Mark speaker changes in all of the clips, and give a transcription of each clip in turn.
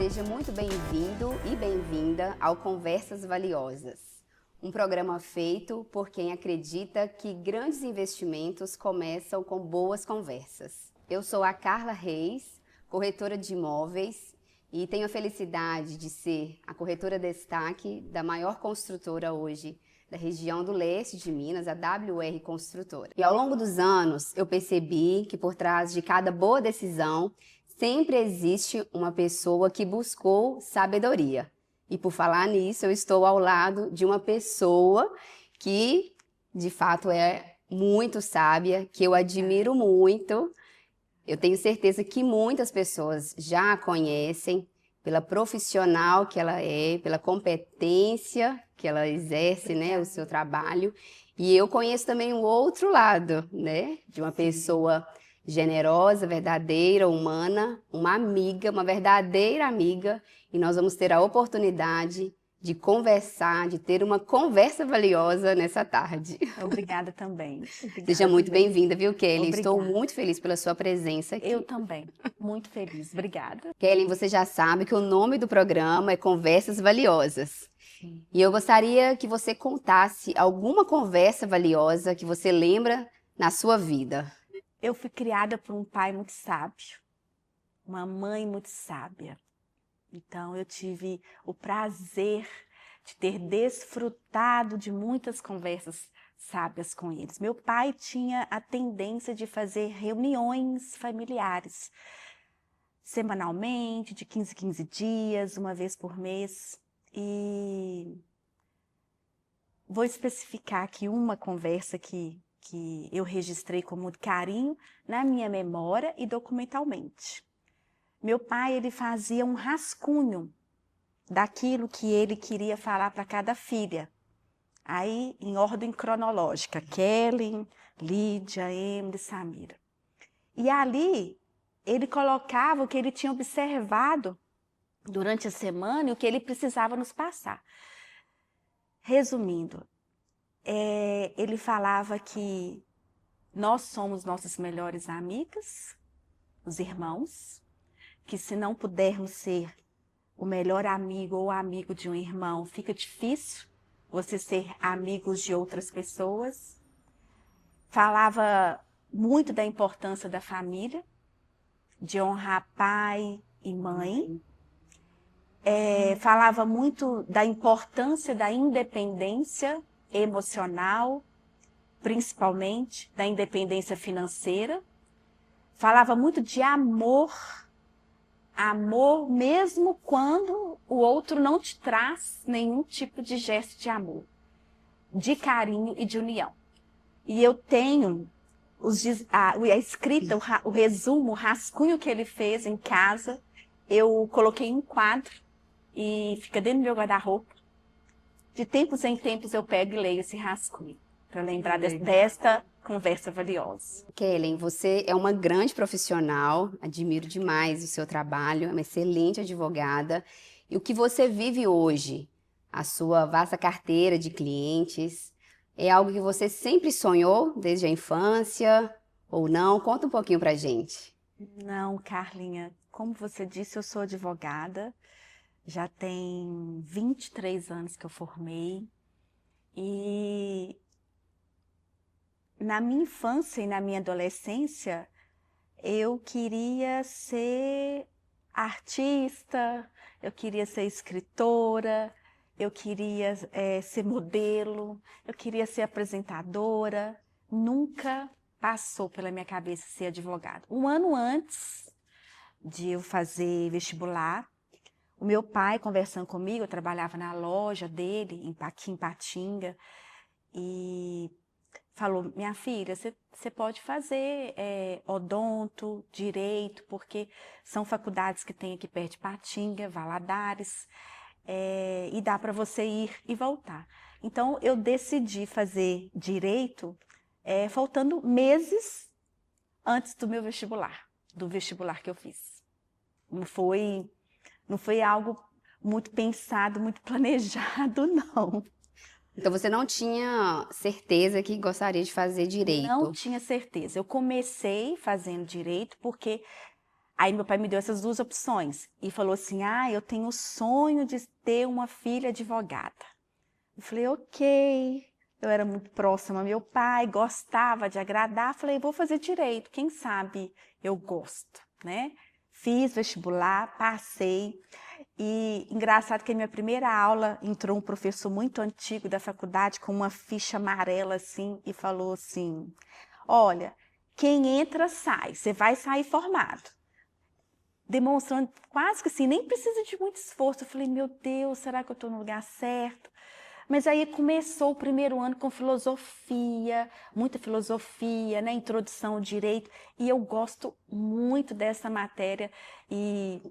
Speaker 1: Seja muito bem-vindo e bem-vinda ao Conversas Valiosas, um programa feito por quem acredita que grandes investimentos começam com boas conversas. Eu sou a Carla Reis, corretora de imóveis, e tenho a felicidade de ser a corretora destaque da maior construtora hoje da região do leste de Minas, a WR Construtora. E ao longo dos anos, eu percebi que por trás de cada boa decisão, sempre existe uma pessoa que buscou sabedoria. E por falar nisso, eu estou ao lado de uma pessoa que, de fato, é muito sábia, que eu admiro muito. Eu tenho certeza que muitas pessoas já a conhecem pela profissional que ela é, pela competência que ela exerce, né, o seu trabalho. E eu conheço também o outro lado, né, de uma pessoa generosa, verdadeira, humana, uma amiga, uma verdadeira amiga. E nós vamos ter a oportunidade de conversar, de ter uma conversa valiosa nessa tarde.
Speaker 2: Obrigada também.
Speaker 1: Seja muito bem-vinda, viu, Kelly?
Speaker 2: Obrigada.
Speaker 1: Estou muito feliz pela sua presença aqui.
Speaker 2: Eu também, muito feliz. Obrigada.
Speaker 1: Kelly, você já sabe que o nome do programa é Conversas Valiosas.
Speaker 2: Sim.
Speaker 1: E eu gostaria que você contasse alguma conversa valiosa que você lembra na sua vida.
Speaker 2: Eu fui criada por um pai muito sábio, uma mãe muito sábia. Então, eu tive o prazer de ter desfrutado de muitas conversas sábias com eles. Meu pai tinha a tendência de fazer reuniões familiares, semanalmente, de 15 em 15 dias, uma vez por mês. E vou especificar aqui uma conversa que eu registrei com muito carinho na minha memória e documentalmente. Meu pai, ele fazia um rascunho daquilo que ele queria falar para cada filha. Aí, em ordem cronológica, Kelly, Lídia, Emily, Samira. E ali, ele colocava o que ele tinha observado durante a semana e o que ele precisava nos passar. Resumindo, ele falava que nós somos nossas melhores amigas, os irmãos, que se não pudermos ser o melhor amigo ou amigo de um irmão, fica difícil você ser amigos de outras pessoas. Falava muito da importância da família, de honrar pai e mãe. Falava muito da importância da independência emocional, principalmente da independência financeira. Falava muito de amor, amor mesmo quando o outro não te traz nenhum tipo de gesto de amor, de carinho e de união. E eu tenho a escrita, o resumo, o rascunho que ele fez em casa, eu coloquei em um quadro e fica dentro do meu guarda-roupa. De tempos em tempos eu pego e leio esse rascunho, para lembrar desta conversa valiosa.
Speaker 1: Kelly, você é uma grande profissional, admiro demais o seu trabalho, é uma excelente advogada. E o que você vive hoje, a sua vasta carteira de clientes, é algo que você sempre sonhou desde a infância ou não? Conta um pouquinho pra gente.
Speaker 2: Não, Carlinha, como você disse, eu sou advogada, já tem 23 anos que eu formei e na minha infância e na minha adolescência, eu queria ser artista, eu queria ser escritora, eu queria ser modelo, eu queria ser apresentadora. Nunca passou pela minha cabeça ser advogada. Um ano antes de eu fazer vestibular, o meu pai conversando comigo, eu trabalhava na loja dele, aqui em Patinga, e falou, minha filha, você pode fazer odonto, direito, porque são faculdades que tem aqui perto de Patinga, Valadares, e dá para você ir e voltar. Então, eu decidi fazer direito faltando meses antes do meu vestibular, do vestibular que eu fiz. Não foi algo muito pensado, muito planejado, não.
Speaker 1: Então você não tinha certeza que gostaria de fazer direito?
Speaker 2: Não tinha certeza. Eu comecei fazendo direito porque Aí meu pai me deu essas duas opções e falou assim, eu tenho o sonho de ter uma filha advogada. Eu falei, ok. Eu era muito próxima ao meu pai, gostava de agradar. Falei, vou fazer direito, quem sabe eu gosto, né? Fiz vestibular, passei. E engraçado que na minha primeira aula entrou um professor muito antigo da faculdade com uma ficha amarela assim e falou assim, olha, quem entra sai, você vai sair formado. Demonstrando quase que assim, nem precisa de muito esforço. Eu falei, meu Deus, será que eu estou no lugar certo? Mas aí começou o primeiro ano com filosofia, muita filosofia, né? Introdução ao direito, e eu gosto muito dessa matéria, e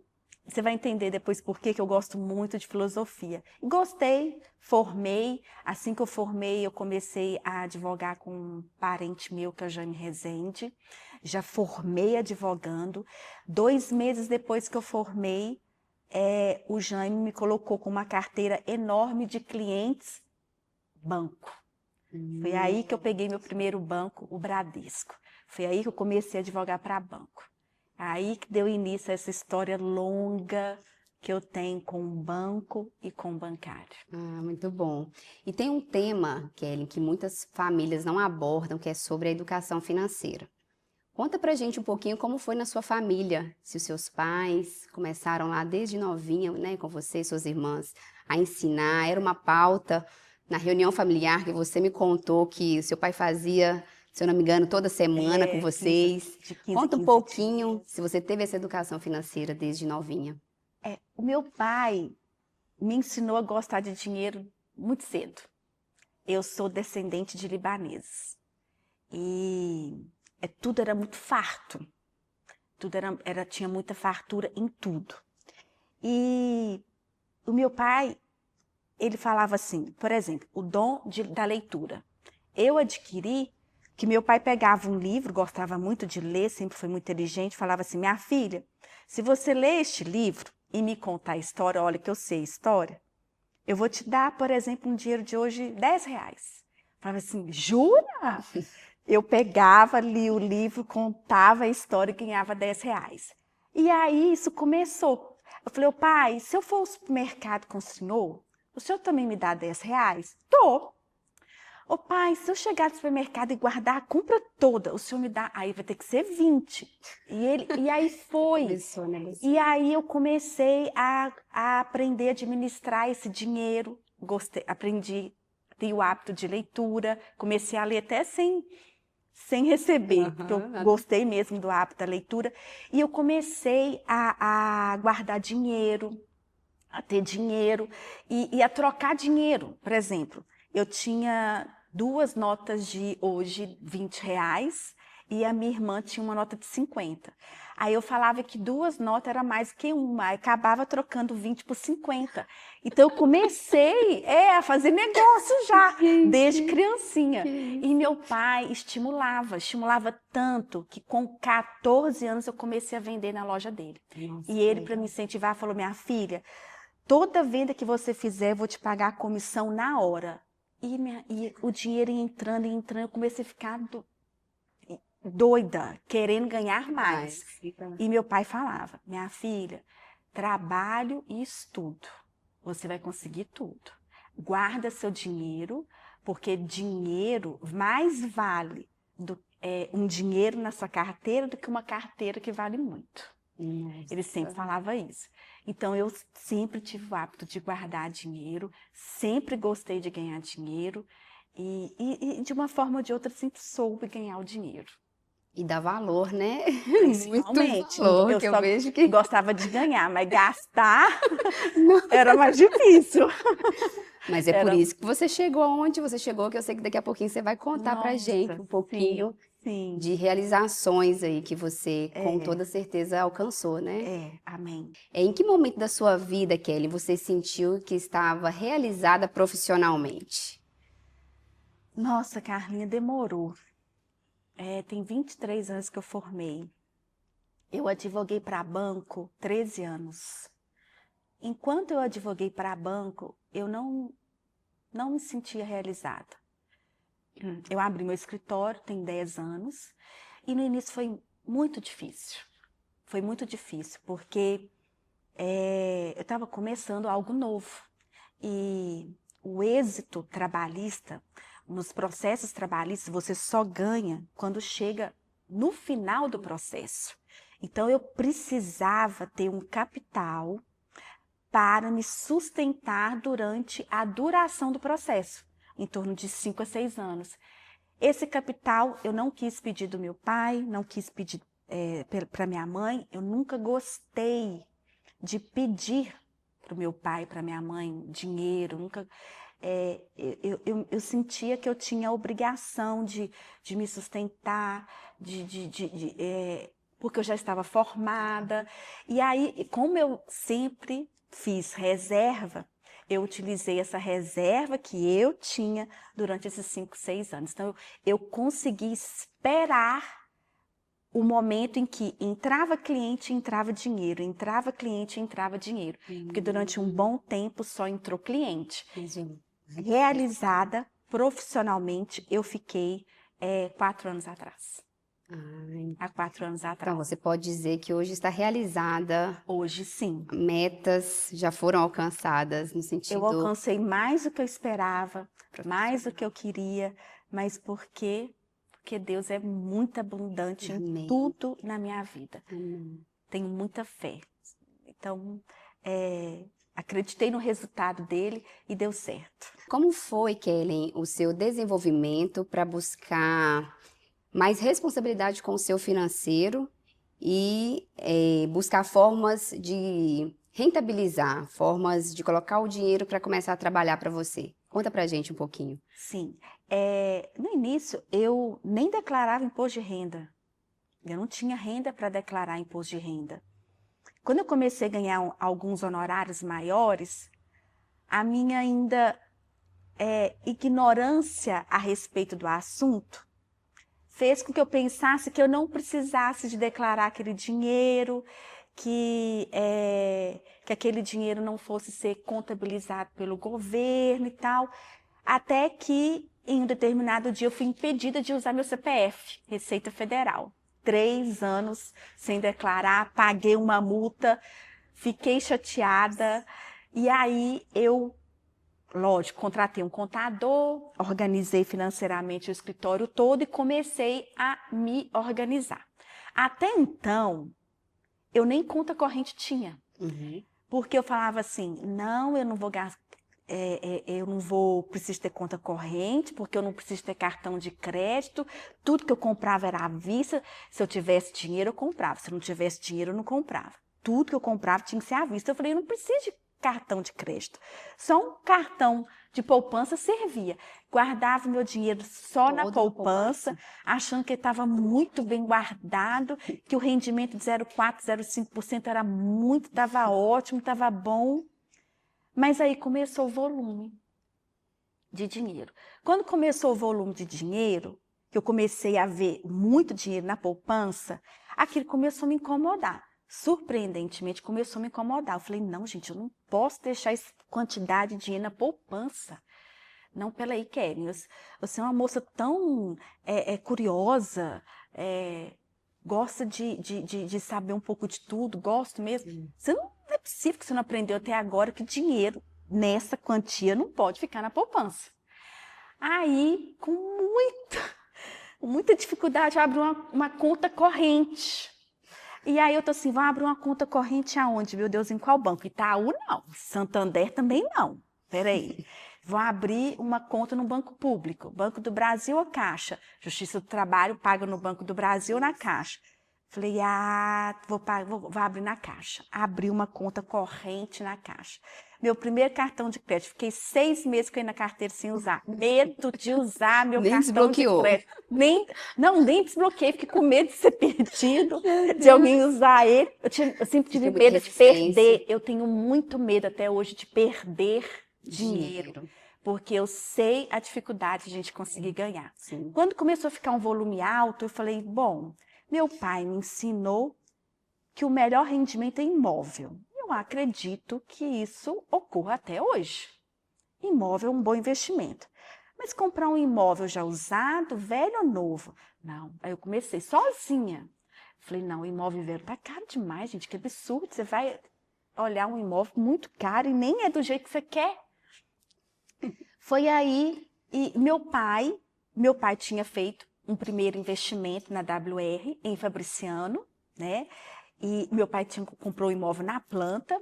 Speaker 2: você vai entender depois por que eu gosto muito de filosofia. Gostei, formei, assim que eu formei, eu comecei a advogar com um parente meu, que é o Jane Rezende, já formei advogando. 2 meses depois que eu formei, o Jaime me colocou com uma carteira enorme de clientes, banco. Foi aí que eu peguei meu primeiro banco, o Bradesco. Foi aí que eu comecei a advogar para banco. Aí que deu início a essa história longa que eu tenho com o banco e com o bancário.
Speaker 1: Muito bom. E tem um tema, Kelly, que muitas famílias não abordam, que é sobre a educação financeira. Conta pra gente um pouquinho como foi na sua família, se os seus pais começaram lá desde novinha, né, com você e suas irmãs, a ensinar, era uma pauta na reunião familiar que você me contou que o seu pai fazia, se eu não me engano, toda semana com vocês.
Speaker 2: De 15
Speaker 1: Conta um
Speaker 2: 15
Speaker 1: pouquinho
Speaker 2: dias.
Speaker 1: se você teve essa educação financeira desde novinha.
Speaker 2: O meu pai me ensinou a gostar de dinheiro muito cedo. Eu sou descendente de libaneses. E tudo era muito farto. Tudo tinha muita fartura em tudo. E o meu pai, ele falava assim, por exemplo, o dom da leitura. Eu adquiri que meu pai pegava um livro, gostava muito de ler, sempre foi muito inteligente, falava assim, minha filha, se você ler este livro e me contar a história, olha que eu sei história, eu vou te dar, por exemplo, um dinheiro de hoje, 10 reais. Falava assim, jura? Eu pegava, lia o livro, contava a história e ganhava 10 reais. E aí isso começou. Eu falei, pai, se eu for ao supermercado com o senhor também me dá 10 reais? Tô. Ô pai, se eu chegar no supermercado e guardar a compra toda, o senhor me dá, aí vai ter que ser 20. E aí foi.
Speaker 1: Começou a negociar.
Speaker 2: E aí eu comecei a aprender a administrar esse dinheiro, aprendi, tenho o hábito de leitura, comecei a ler até sem receber, porque eu gostei mesmo do hábito da leitura, e eu comecei a guardar dinheiro, a ter dinheiro e a trocar dinheiro. Por exemplo, eu tinha 2 notas de hoje 20 reais e a minha irmã tinha uma nota de 50. Aí eu falava que 2 notas era mais que uma, aí acabava trocando 20 por 50. Então eu comecei a fazer negócio já, desde criancinha. E meu pai estimulava tanto que com 14 anos eu comecei a vender na loja dele.
Speaker 1: Nossa,
Speaker 2: E ele, para me incentivar, falou, minha filha, toda venda que você fizer, eu vou te pagar a comissão na hora. E o dinheiro ia entrando, eu comecei a ficar doida, querendo ganhar mais. E meu pai falava, minha filha, trabalho e estudo, você vai conseguir tudo. Guarda seu dinheiro, porque dinheiro mais vale um dinheiro na sua carteira do que uma carteira que vale muito. Ele sempre falava isso. Então, eu sempre tive o hábito de guardar dinheiro, sempre gostei de ganhar dinheiro e de uma forma ou de outra, sempre soube ganhar o dinheiro.
Speaker 1: E dá valor, né?
Speaker 2: Principalmente.
Speaker 1: Muito valor,
Speaker 2: Eu
Speaker 1: que eu
Speaker 2: só
Speaker 1: vejo que...
Speaker 2: gostava de ganhar, mas gastar era mais difícil.
Speaker 1: Mas é por isso que você chegou aonde você chegou, que eu sei que daqui a pouquinho você vai contar pra gente um pouquinho
Speaker 2: sim.
Speaker 1: de realizações aí que você, com toda certeza, alcançou, né?
Speaker 2: Amém.
Speaker 1: Em que momento da sua vida, Kelly, você sentiu que estava realizada profissionalmente?
Speaker 2: Nossa, Carlinha, demorou. Tem 23 anos que eu formei. Eu advoguei para banco 13 anos. Enquanto eu advoguei para banco, eu não me sentia realizada. Eu abri meu escritório, tem 10 anos, e no início foi muito difícil. Foi muito difícil, porque eu estava começando algo novo. E o êxito trabalhista, nos processos trabalhistas, você só ganha quando chega no final do processo. Então, eu precisava ter um capital para me sustentar durante a duração do processo, em torno de 5 a 6 anos. Esse capital eu não quis pedir do meu pai, não quis pedir para minha mãe. Eu nunca gostei de pedir para o meu pai, para minha mãe, dinheiro. Nunca, eu sentia que eu tinha a obrigação de me sustentar, porque eu já estava formada. E aí, como eu sempre fiz reserva, eu utilizei essa reserva que eu tinha durante esses 5, 6 anos. Então, eu consegui esperar o momento em que entrava cliente, entrava dinheiro, entrava cliente, entrava dinheiro. Porque durante um bom tempo só entrou cliente. Realizada profissionalmente, eu fiquei 4 anos atrás. Há 4 anos atrás.
Speaker 1: Então, você pode dizer que hoje está realizada.
Speaker 2: Hoje, sim.
Speaker 1: Metas já foram alcançadas no sentido...
Speaker 2: Eu alcancei mais do que eu esperava, mais do que eu queria, mas porque Deus é muito abundante em tudo na minha vida. Tenho muita fé. Então, acreditei no resultado dele e deu certo.
Speaker 1: Como foi, Kellen, o seu desenvolvimento para buscar mais responsabilidade com o seu financeiro e buscar formas de rentabilizar, formas de colocar o dinheiro para começar a trabalhar para você? Conta pra gente um pouquinho.
Speaker 2: Sim. No início, eu nem declarava imposto de renda. Eu não tinha renda para declarar imposto de renda. Quando eu comecei a ganhar alguns honorários maiores, a minha ainda ignorância a respeito do assunto fez com que eu pensasse que eu não precisasse de declarar aquele dinheiro, que aquele dinheiro não fosse ser contabilizado pelo governo e tal, até que em um determinado dia eu fui impedida de usar meu CPF, Receita Federal. 3 anos sem declarar, paguei uma multa, fiquei chateada, e aí eu, lógico, contratei um contador, organizei financeiramente o escritório todo e comecei a me organizar. Até então, eu nem conta corrente tinha. Porque eu falava assim, não, eu não vou gastar, preciso ter conta corrente, porque eu não preciso ter cartão de crédito, tudo que eu comprava era à vista. Se eu tivesse dinheiro, eu comprava, se eu não tivesse dinheiro, eu não comprava. Tudo que eu comprava tinha que ser à vista. Eu falei, eu não preciso de cartão de crédito, só um cartão de poupança servia. Guardava meu dinheiro só na poupança, achando que estava muito bem guardado, que o rendimento de 0,4%, 0,5% era muito, estava ótimo, estava bom. Mas aí começou o volume de dinheiro. Quando começou o volume de dinheiro, que eu comecei a ver muito dinheiro na poupança, aquilo começou a me incomodar. Surpreendentemente, começou a me incomodar. Eu falei, não, gente, eu não posso deixar essa quantidade de dinheiro na poupança. Não, peraí, Kellen, você é uma moça tão curiosa, gosta de saber um pouco de tudo, gosto mesmo. Você não é possível que você não aprendeu até agora que dinheiro nessa quantia não pode ficar na poupança. Aí, com muita dificuldade, eu abri uma conta corrente. E aí eu tô assim, vou abrir uma conta corrente aonde, meu Deus, em qual banco? Itaú não, Santander também não. Peraí, vou abrir uma conta no Banco Público, Banco do Brasil ou Caixa? Justiça do Trabalho paga no Banco do Brasil ou na Caixa? Falei, vou abrir na Caixa. Abri uma conta corrente na Caixa. Meu primeiro cartão de crédito, fiquei 6 meses com ele na carteira sem usar. Medo de usar meu cartão de crédito. Nem desbloqueei, fiquei com medo de ser perdido, de alguém usar ele. Eu sempre tive medo de perder. Eu tenho muito medo até hoje de perder dinheiro. Porque eu sei a dificuldade de a gente conseguir ganhar. Sim. Quando começou a ficar um volume alto, eu falei, bom, meu pai me ensinou que o melhor rendimento é imóvel. Eu acredito que isso ocorra até hoje. Imóvel é um bom investimento. Mas comprar um imóvel já usado, velho ou novo? Não. Aí eu comecei sozinha. Falei, não, o imóvel velho tá caro demais, gente, que absurdo. Você vai olhar um imóvel muito caro e nem é do jeito que você quer. Foi aí, e meu pai tinha feito um primeiro investimento na WR em Fabriciano, né? E meu pai comprou o imóvel na planta,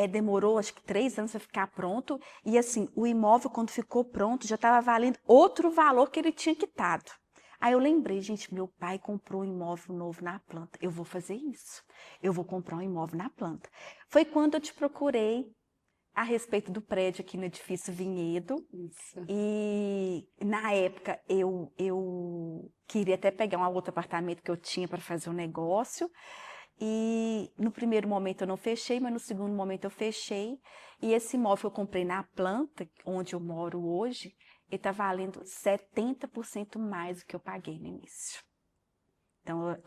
Speaker 2: demorou acho que 3 anos para ficar pronto. E assim, o imóvel quando ficou pronto já estava valendo outro valor que ele tinha quitado. Aí eu lembrei, gente, meu pai comprou um imóvel novo na planta. Eu vou fazer isso. Eu vou comprar um imóvel na planta. Foi quando eu te procurei a respeito do prédio aqui no Edifício Vinhedo.
Speaker 1: Isso.
Speaker 2: E na época eu queria até pegar um outro apartamento que eu tinha para fazer um negócio. E no primeiro momento eu não fechei, mas no segundo momento eu fechei. E esse imóvel que eu comprei na planta, onde eu moro hoje, ele está valendo 70% mais do que eu paguei no início. Então,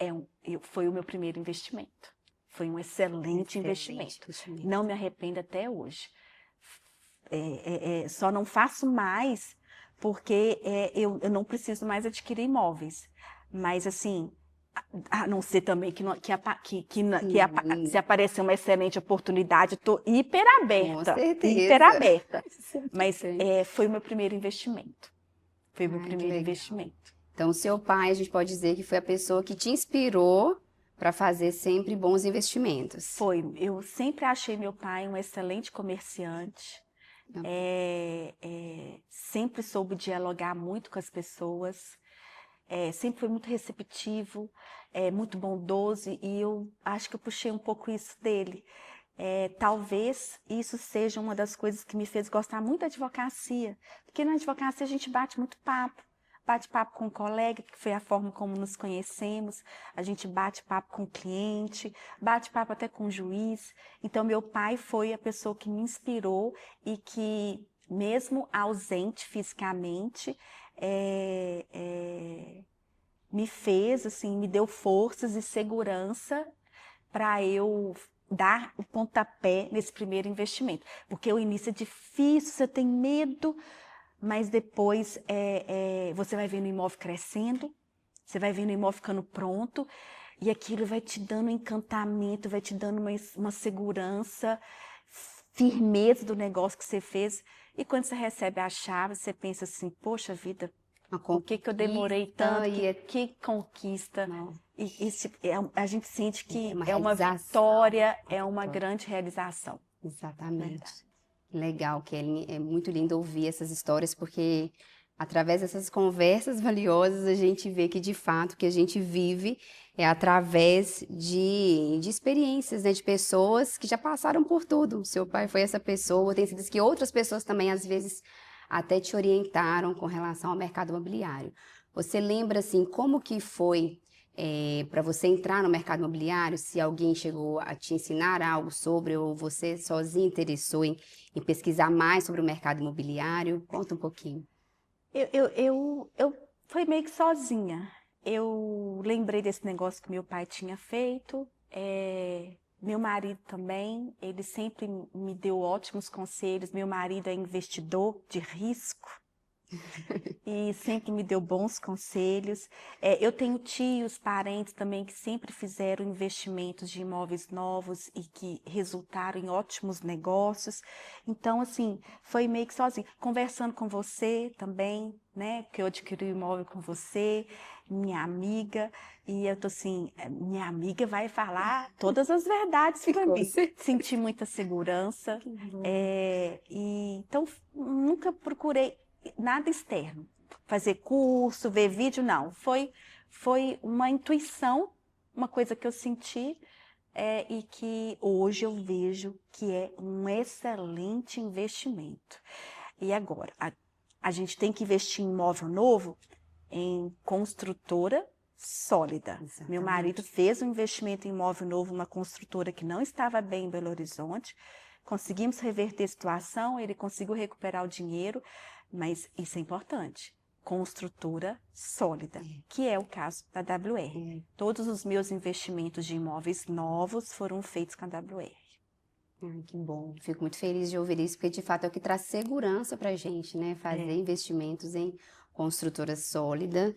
Speaker 2: foi o meu primeiro investimento. Foi um excelente investimento. Não me arrependo até hoje. Só não faço mais porque eu não preciso mais adquirir imóveis. Mas, assim, a não ser também se aparecer uma excelente oportunidade, estou hiper aberta.
Speaker 1: Com certeza.
Speaker 2: Hiper aberta. Mas foi o meu primeiro investimento. Foi o meu primeiro investimento.
Speaker 1: Então, seu pai, a gente pode dizer que foi a pessoa que te inspirou para fazer sempre bons investimentos.
Speaker 2: Foi. Eu sempre achei meu pai um excelente comerciante. Sempre soube dialogar muito com as pessoas. Sempre foi muito receptivo, muito bondoso, e eu acho que eu puxei um pouco isso dele. Talvez isso seja uma das coisas que me fez gostar muito da advocacia, porque na advocacia a gente bate muito papo. Bate papo com o colega, que foi a forma como nos conhecemos, a gente bate papo com o cliente, bate papo até com o juiz. Então, meu pai foi a pessoa que me inspirou e que, mesmo ausente fisicamente, me fez, assim, me deu forças e segurança para eu dar o pontapé nesse primeiro investimento. Porque o início é difícil, você tem medo, mas depois você vai vendo o imóvel crescendo, você vai vendo o imóvel ficando pronto, e aquilo vai te dando um encantamento, vai te dando uma segurança, firmeza do negócio que você fez. E quando você recebe a chave, você pensa assim, poxa vida, por que eu demorei tanto? Que conquista. A gente sente que é uma vitória, é uma grande realização.
Speaker 1: Exatamente.
Speaker 2: Verdade.
Speaker 1: Legal, Kelly. É muito lindo ouvir essas histórias, porque através dessas conversas valiosas a gente vê que, de fato, o que a gente vive é através de experiências, né? De pessoas que já passaram por tudo. Seu pai foi essa pessoa, tem certeza que outras pessoas também, às vezes, até te orientaram com relação ao mercado imobiliário. Você lembra, assim, como que foi para você entrar no mercado imobiliário, se alguém chegou a te ensinar algo sobre, ou você sozinha interessou em pesquisar mais sobre o mercado imobiliário? Conta um pouquinho.
Speaker 2: Eu fui meio que sozinha. Eu lembrei desse negócio que meu pai tinha feito. Meu marido também, ele sempre me deu ótimos conselhos. Meu marido é investidor de risco. E sempre me deu bons conselhos. Eu tenho tios, parentes também que sempre fizeram investimentos de imóveis novos e que resultaram em ótimos negócios. Então, assim, foi meio que sozinho. Conversando com você também, né? Porque eu adquiri o imóvel com você, minha amiga. E eu tô assim, minha amiga vai falar todas as verdades para mim. Senti muita segurança. Então, nunca procurei nada externo, fazer curso, ver vídeo, não. Foi uma intuição, uma coisa que eu senti e que hoje eu vejo que é um excelente investimento. E agora, a gente tem que investir em imóvel novo em construtora sólida. Exatamente. Meu marido fez um investimento em imóvel novo, uma construtora que não estava bem em Belo Horizonte. Conseguimos reverter a situação, ele conseguiu recuperar o dinheiro, mas isso é importante, construtora sólida, que é o caso da WR. Todos os meus investimentos de imóveis novos foram feitos com a WR.
Speaker 1: Que bom, fico muito feliz de ouvir isso, porque de fato é o que traz segurança para a gente, né? Fazer investimentos em construtora sólida.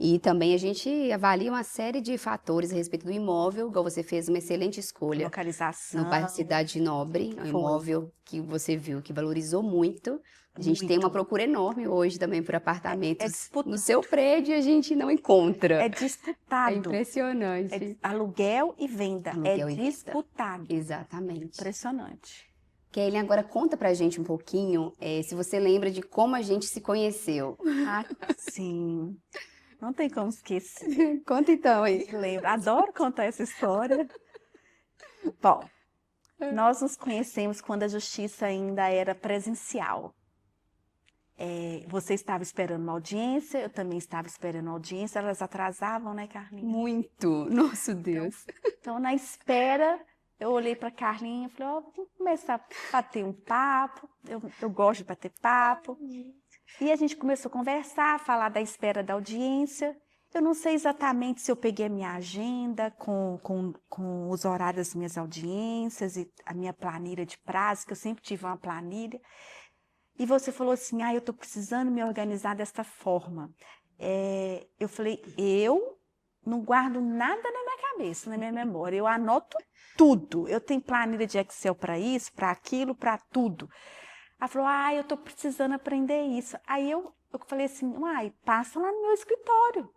Speaker 1: E também a gente avalia uma série de fatores a respeito do imóvel, igual você fez uma excelente escolha no bairro
Speaker 2: Localização,
Speaker 1: Cidade Nobre, é um
Speaker 2: foi
Speaker 1: imóvel que você viu que valorizou muito. A gente tem uma
Speaker 2: muito.
Speaker 1: procura enorme hoje também por
Speaker 2: É
Speaker 1: apartamentos no
Speaker 2: disputado.
Speaker 1: seu prédio e a gente não encontra.
Speaker 2: É
Speaker 1: É
Speaker 2: disputado.
Speaker 1: impressionante.
Speaker 2: Aluguel e venda. É
Speaker 1: Aluguel e venda.
Speaker 2: disputado.
Speaker 1: Exatamente.
Speaker 2: Impressionante.
Speaker 1: Kelly, agora conta pra gente um pouquinho, se você lembra de como a gente se conheceu.
Speaker 2: Ah, sim. Não tem como esquecer.
Speaker 1: Conta então aí.
Speaker 2: Lembro. Adoro contar essa história. Bom, nós nos conhecemos quando a justiça ainda era presencial. Você estava esperando uma audiência, eu também estava esperando uma audiência, elas atrasavam, né, Carlinha?
Speaker 1: Muito, nosso Deus.
Speaker 2: Então, na espera, eu olhei para Carlinha e falei, ó, vamos começar a bater um papo, eu gosto de bater papo. E a gente começou a conversar, falar da espera da audiência. Eu não sei exatamente se eu peguei a minha agenda com os horários das minhas audiências e a minha planilha de prazo, que eu sempre tive uma planilha. E você falou assim, eu estou precisando me organizar desta forma. Eu falei, eu não guardo nada na minha cabeça, na minha memória. Eu anoto tudo. Eu tenho planilha de Excel para isso, para aquilo, para tudo. Ela falou, eu estou precisando aprender isso. Aí eu falei assim, passa lá no meu escritório.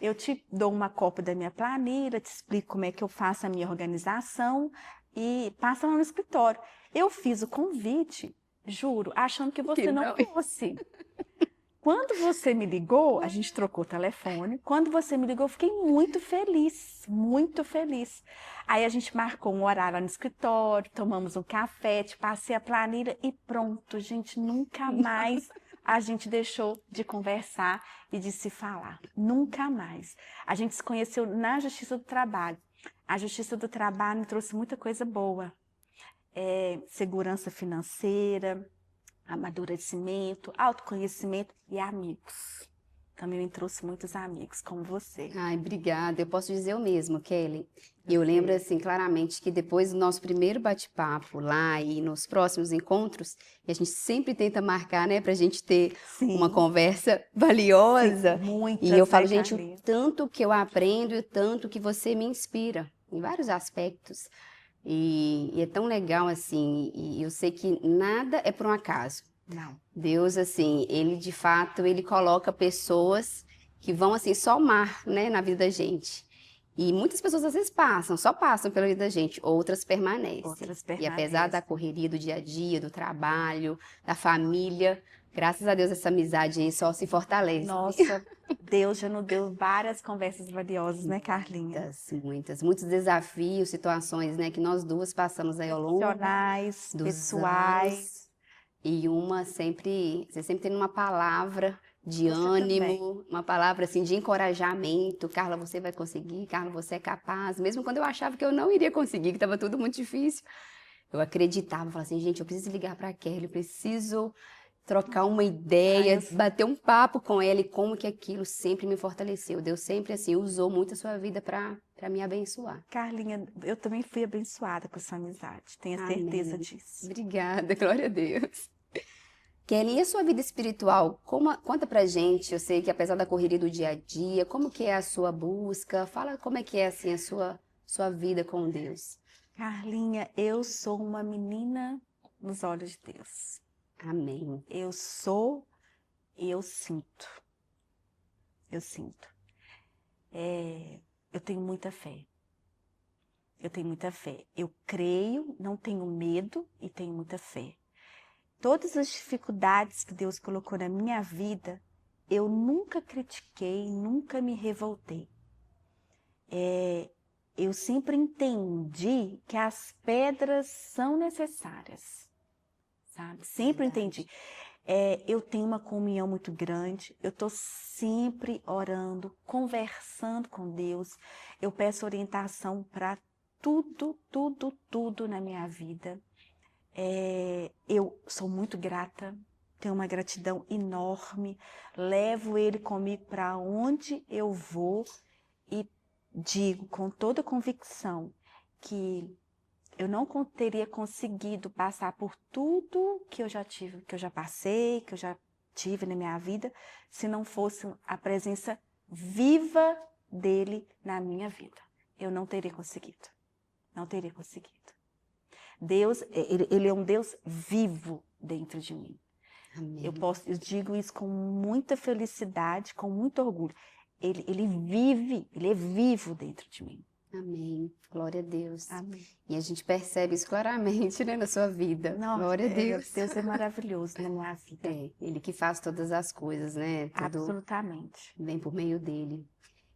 Speaker 2: Eu te dou uma cópia da minha planilha, te explico como é que eu faço a minha organização e passa lá no escritório. Eu fiz o convite, juro, achando que você não fosse. Quando você me ligou, a gente trocou o telefone. Quando você me ligou, eu fiquei muito feliz, muito feliz. Aí a gente marcou um horário lá no escritório, tomamos um café, te passei a planilha e pronto, gente, nunca mais a gente deixou de conversar e de se falar. Nunca mais. A gente se conheceu na Justiça do Trabalho. A Justiça do Trabalho me trouxe muita coisa boa. Segurança financeira, amadurecimento, autoconhecimento e amigos. Também me trouxe muitos amigos, como você.
Speaker 1: Ai, obrigada. Eu posso dizer o mesmo, Kelly. Eu lembro, assim, claramente que depois do nosso primeiro bate-papo lá e nos próximos encontros, e a gente sempre tenta marcar, né, pra gente ter uma conversa valiosa.
Speaker 2: Sim, muitas,
Speaker 1: E eu falo,
Speaker 2: né,
Speaker 1: gente, o
Speaker 2: Carlinhos?
Speaker 1: tanto que eu aprendo e o tanto que você me inspira, em vários aspectos. E é tão legal, assim, e eu sei que nada é por um acaso.
Speaker 2: Não.
Speaker 1: Deus, assim, ele de fato, ele coloca pessoas que vão, assim, somar, né, na vida da gente. E muitas pessoas às vezes só passam pela vida da gente, outras permanecem.
Speaker 2: Outras
Speaker 1: E apesar da
Speaker 2: permanecem.
Speaker 1: correria do dia a dia, do trabalho, da família, graças a Deus essa amizade aí só se fortalece.
Speaker 2: Nossa, Deus já nos deu várias conversas valiosas, né, Carlinha?
Speaker 1: Muitos desafios, situações, né, que nós duas passamos aí ao longo
Speaker 2: Profissionais,
Speaker 1: dos
Speaker 2: pessoais.
Speaker 1: anos. E você sempre tem uma palavra de
Speaker 2: Você
Speaker 1: ânimo, uma palavra assim de encorajamento. Carla, você vai conseguir, Carla, você é capaz. Mesmo quando eu achava que eu não iria conseguir, que estava tudo muito difícil, eu acreditava, falava assim, gente, eu preciso ligar para a Kelly, eu preciso trocar uma ideia, bater um papo com ela e como que aquilo sempre me fortaleceu. Deus sempre assim usou muito a sua vida para me abençoar.
Speaker 2: Carlinha, eu também fui abençoada com essa amizade, tenha certeza disso.
Speaker 1: Obrigada, glória a Deus. Kelly, e a sua vida espiritual? Conta pra gente, eu sei que apesar da correria do dia a dia, como que é a sua busca? Fala como é que é assim a sua vida com Deus.
Speaker 2: Carlinha, eu sou uma menina nos olhos de Deus.
Speaker 1: Amém.
Speaker 2: Eu sou e eu sinto. Eu sinto. Eu tenho muita fé. Eu tenho muita fé. Eu creio, não tenho medo e tenho muita fé. Todas as dificuldades que Deus colocou na minha vida, eu nunca critiquei, nunca me revoltei. Eu sempre entendi que as pedras são necessárias, sabe? Sempre entendi. Eu tenho uma comunhão muito grande, eu estou sempre orando, conversando com Deus. Eu peço orientação para tudo, tudo, tudo na minha vida. Eu sou muito grata, tenho uma gratidão enorme, levo Ele comigo para onde eu vou e digo com toda convicção que eu não teria conseguido passar por tudo que eu já tive, que eu já passei, que eu já tive na minha vida, se não fosse a presença viva dele na minha vida. Eu não teria conseguido. Não teria conseguido. Deus, ele é um Deus vivo dentro de mim.
Speaker 1: Amém.
Speaker 2: Eu digo isso com muita felicidade, com muito orgulho. Ele é vivo dentro de mim.
Speaker 1: Amém. Glória a Deus.
Speaker 2: Amém.
Speaker 1: E a gente percebe isso claramente, né, na sua vida.
Speaker 2: Nossa,
Speaker 1: Glória a Deus.
Speaker 2: Deus é maravilhoso na minha vida.
Speaker 1: É, Ele que faz todas as coisas, né? Tudo
Speaker 2: Absolutamente.
Speaker 1: vem por meio dele.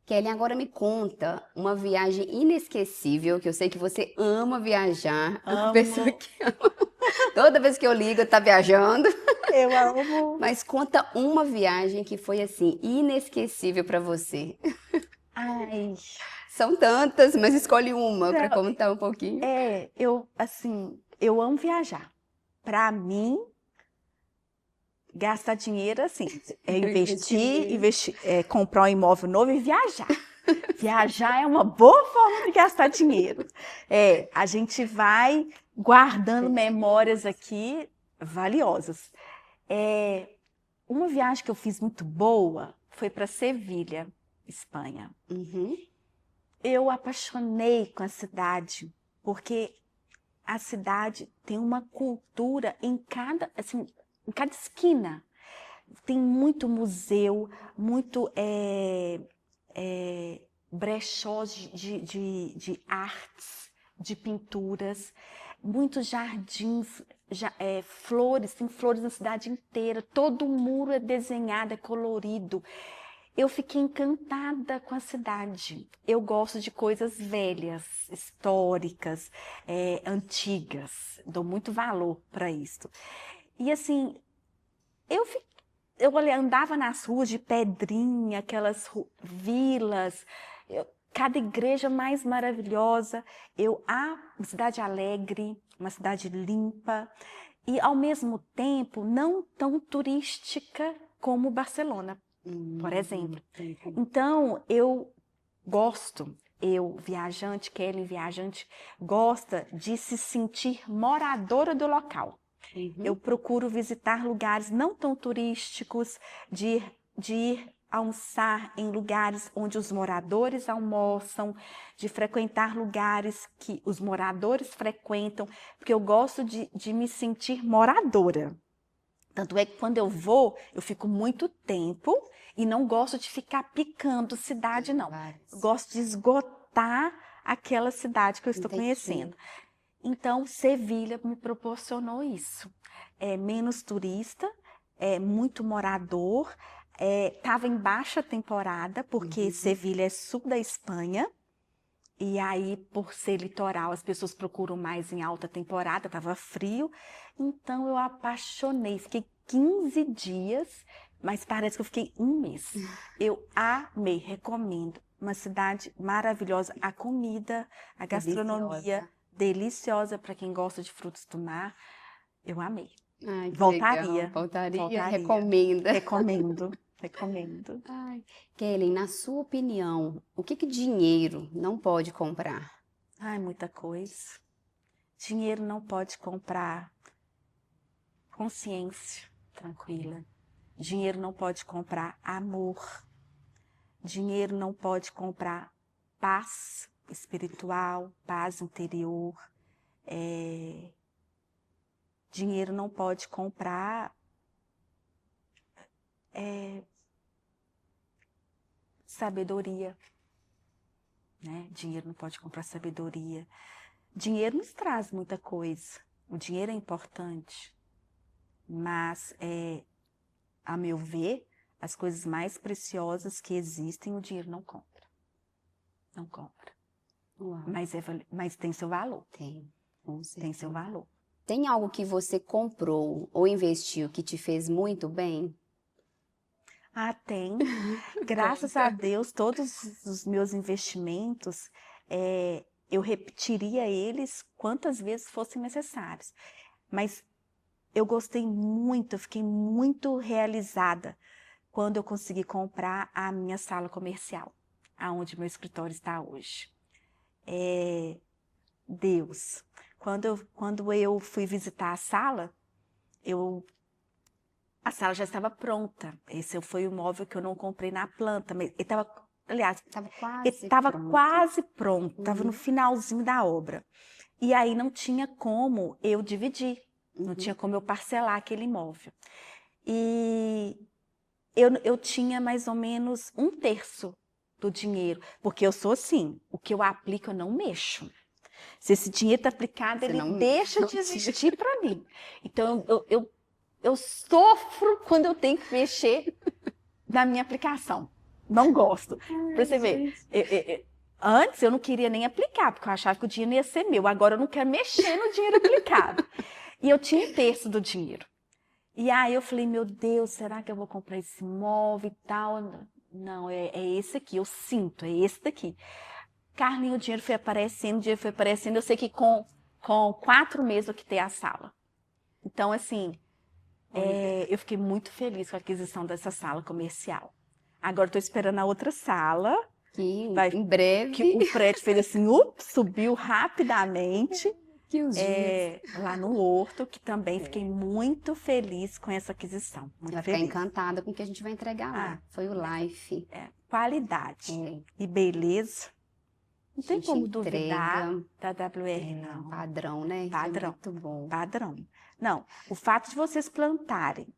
Speaker 1: Kelly, agora me conta uma viagem inesquecível, que eu sei que você ama viajar. É uma
Speaker 2: Amo.
Speaker 1: pessoa que ama. Toda vez que eu ligo, tá viajando.
Speaker 2: Eu amo.
Speaker 1: Mas conta uma viagem que foi assim, inesquecível para você.
Speaker 2: Ai,
Speaker 1: São tantas, mas escolhe uma para
Speaker 2: Não,
Speaker 1: contar um pouquinho.
Speaker 2: eu amo viajar. Para mim, gastar dinheiro, assim, é investir, comprar um imóvel novo e viajar. Viajar é uma boa forma de gastar dinheiro. A gente vai guardando memórias aqui valiosas. Uma viagem que eu fiz muito boa foi para Sevilha, Espanha.
Speaker 1: Uhum.
Speaker 2: Eu apaixonei com a cidade, porque a cidade tem uma cultura em cada esquina. Tem muito museu, muito brechós de artes, de pinturas, muitos jardins, flores, tem flores na cidade inteira, todo o muro é desenhado, é colorido. Eu fiquei encantada com a cidade. Eu gosto de coisas velhas, históricas, antigas. Dou muito valor para isso. E assim, eu andava nas ruas de pedrinha, aquelas vilas, cada igreja mais maravilhosa. Uma cidade alegre, uma cidade limpa e, ao mesmo tempo, não tão turística como Barcelona, por exemplo. Então, viajante, Kelly, viajante, gosta de se sentir moradora do local.
Speaker 1: Uhum.
Speaker 2: Eu procuro visitar lugares não tão turísticos, de ir almoçar em lugares onde os moradores almoçam, de frequentar lugares que os moradores frequentam, porque eu gosto de me sentir moradora. Tanto é que quando eu vou, eu fico muito tempo e não gosto de ficar picando cidade, não. Eu gosto de esgotar aquela cidade que eu estou conhecendo. Então, Sevilha me proporcionou isso. Menos turista, muito morador. Estava em baixa temporada, porque Sevilha é sul da Espanha. E aí, por ser litoral, as pessoas procuram mais em alta temporada, estava frio. Então, eu apaixonei. Fiquei 15 dias, mas parece que eu fiquei um mês. Eu amei, recomendo. Uma cidade maravilhosa. A comida, a gastronomia, deliciosa para quem gosta de frutos do mar. Eu amei.
Speaker 1: Ai, que
Speaker 2: Voltaria.
Speaker 1: legal. Voltaria.
Speaker 2: Recomendo.
Speaker 1: Ai, Kelly, na sua opinião, o que dinheiro não pode comprar?
Speaker 2: Ai, muita coisa. Dinheiro não pode comprar consciência tranquila. Dinheiro não pode comprar amor. Dinheiro não pode comprar paz espiritual, paz interior. Dinheiro não pode comprar sabedoria, né? Dinheiro não pode comprar sabedoria. Dinheiro nos traz muita coisa. O dinheiro é importante, mas a meu ver, as coisas mais preciosas que existem, o dinheiro não compra. Não compra.
Speaker 1: Uau.
Speaker 2: Mas tem seu valor.
Speaker 1: Tem
Speaker 2: seu valor.
Speaker 1: Tem algo que você comprou ou investiu que te fez muito bem?
Speaker 2: Tem. Graças a Deus, todos os meus investimentos, eu repetiria eles quantas vezes fossem necessários. Mas eu gostei muito, eu fiquei muito realizada quando eu consegui comprar a minha sala comercial, aonde meu escritório está hoje. Deus. Quando eu fui visitar a sala, eu A sala já estava pronta. Esse foi o móvel que eu não comprei na planta, mas ele estava, aliás, ele estava quase pronto, estava no finalzinho da obra. E aí não tinha como eu dividir, não tinha como eu parcelar aquele imóvel. E eu tinha mais ou menos 1/3 do dinheiro, porque eu sou assim, o que eu aplico eu não mexo. Se esse dinheiro está aplicado, ele deixa de existir para mim. Então eu sofro quando eu tenho que mexer na minha aplicação. Não gosto. Para você ver, antes eu não queria nem aplicar, porque eu achava que o dinheiro ia ser meu. Agora eu não quero mexer no dinheiro aplicado. E eu tinha 1/3 do dinheiro. E aí eu falei, meu Deus, será que eu vou comprar esse imóvel e tal? Não, é esse aqui, eu sinto, é esse daqui. Carlinhos, o dinheiro foi aparecendo, eu sei que com 4 meses eu quitei a sala. Então, assim, eu fiquei muito feliz com a aquisição dessa sala comercial. Agora estou esperando a outra sala.
Speaker 1: Que em breve.
Speaker 2: Que o prédio fez assim, subiu rapidamente. Lá no Horto, que também fiquei muito feliz com essa aquisição. Muito
Speaker 1: vai
Speaker 2: feliz.
Speaker 1: Ficar encantada com o que a gente vai entregar lá. Foi o Life.
Speaker 2: Qualidade e beleza. Não tem como duvidar da WR, não.
Speaker 1: Padrão, né?
Speaker 2: Padrão.
Speaker 1: Isso é muito bom.
Speaker 2: Padrão. Não, o fato de vocês plantarem,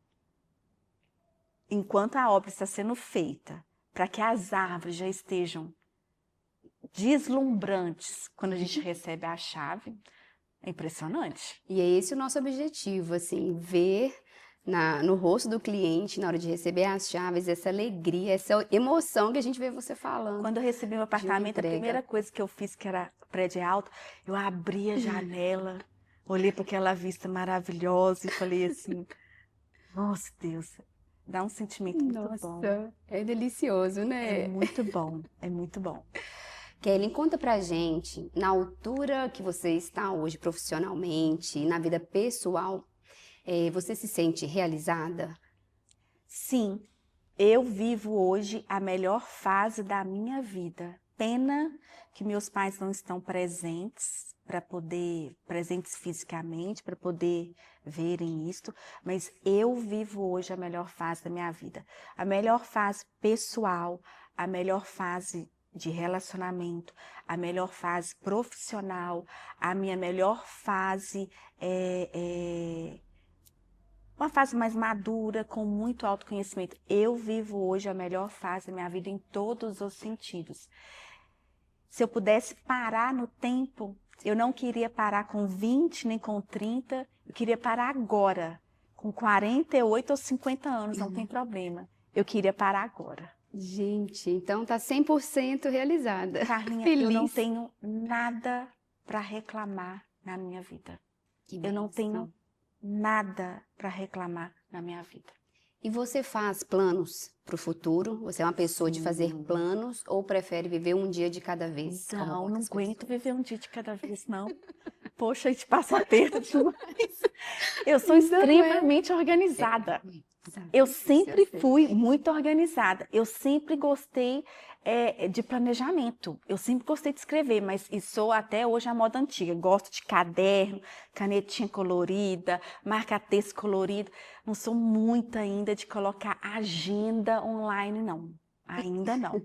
Speaker 2: enquanto a obra está sendo feita, para que as árvores já estejam deslumbrantes quando a gente recebe a chave, é impressionante.
Speaker 1: E é esse o nosso objetivo, assim, ver no rosto do cliente, na hora de receber as chaves, essa alegria, essa emoção que a gente vê você falando.
Speaker 2: Quando eu recebi meu apartamento, a primeira coisa que eu fiz, que era prédio alto, eu abri a janela, olhei para aquela vista maravilhosa e falei assim, nossa Deus, dá um sentimento muito bom.
Speaker 1: Nossa, é delicioso, né?
Speaker 2: É muito bom, é muito bom.
Speaker 1: Kelly, conta pra gente, na altura que você está hoje profissionalmente, na vida pessoal, você se sente realizada?
Speaker 2: Sim, eu vivo hoje a melhor fase da minha vida. Pena que meus pais não estão presentes presentes fisicamente, para poder verem isto, mas eu vivo hoje a melhor fase da minha vida. A melhor fase pessoal, a melhor fase de relacionamento, a melhor fase profissional, a minha melhor fase uma fase mais madura, com muito autoconhecimento. Eu vivo hoje a melhor fase da minha vida em todos os sentidos. Se eu pudesse parar no tempo, eu não queria parar com 20 nem com 30, eu queria parar agora, com 48 ou 50 anos, não tem problema. Eu queria parar agora.
Speaker 1: Gente, então tá 100% realizada.
Speaker 2: Carlinha,
Speaker 1: Feliz.
Speaker 2: Eu não tenho nada para reclamar na minha vida. Eu não tenho nada para reclamar na minha vida.
Speaker 1: E você faz planos para o futuro? Você é uma pessoa de fazer planos ou prefere viver um dia de cada vez?
Speaker 2: Não, não aguento viver um dia de cada vez, não. Poxa, a gente passa aperto demais. Eu sou extremamente organizada. Eu sempre fui muito organizada. Eu sempre gostei de planejamento. Eu sempre gostei de escrever, mas sou até hoje a moda antiga. Gosto de caderno, canetinha colorida, marca-texto colorido. Não sou muito ainda de colocar agenda online, não. Ainda não.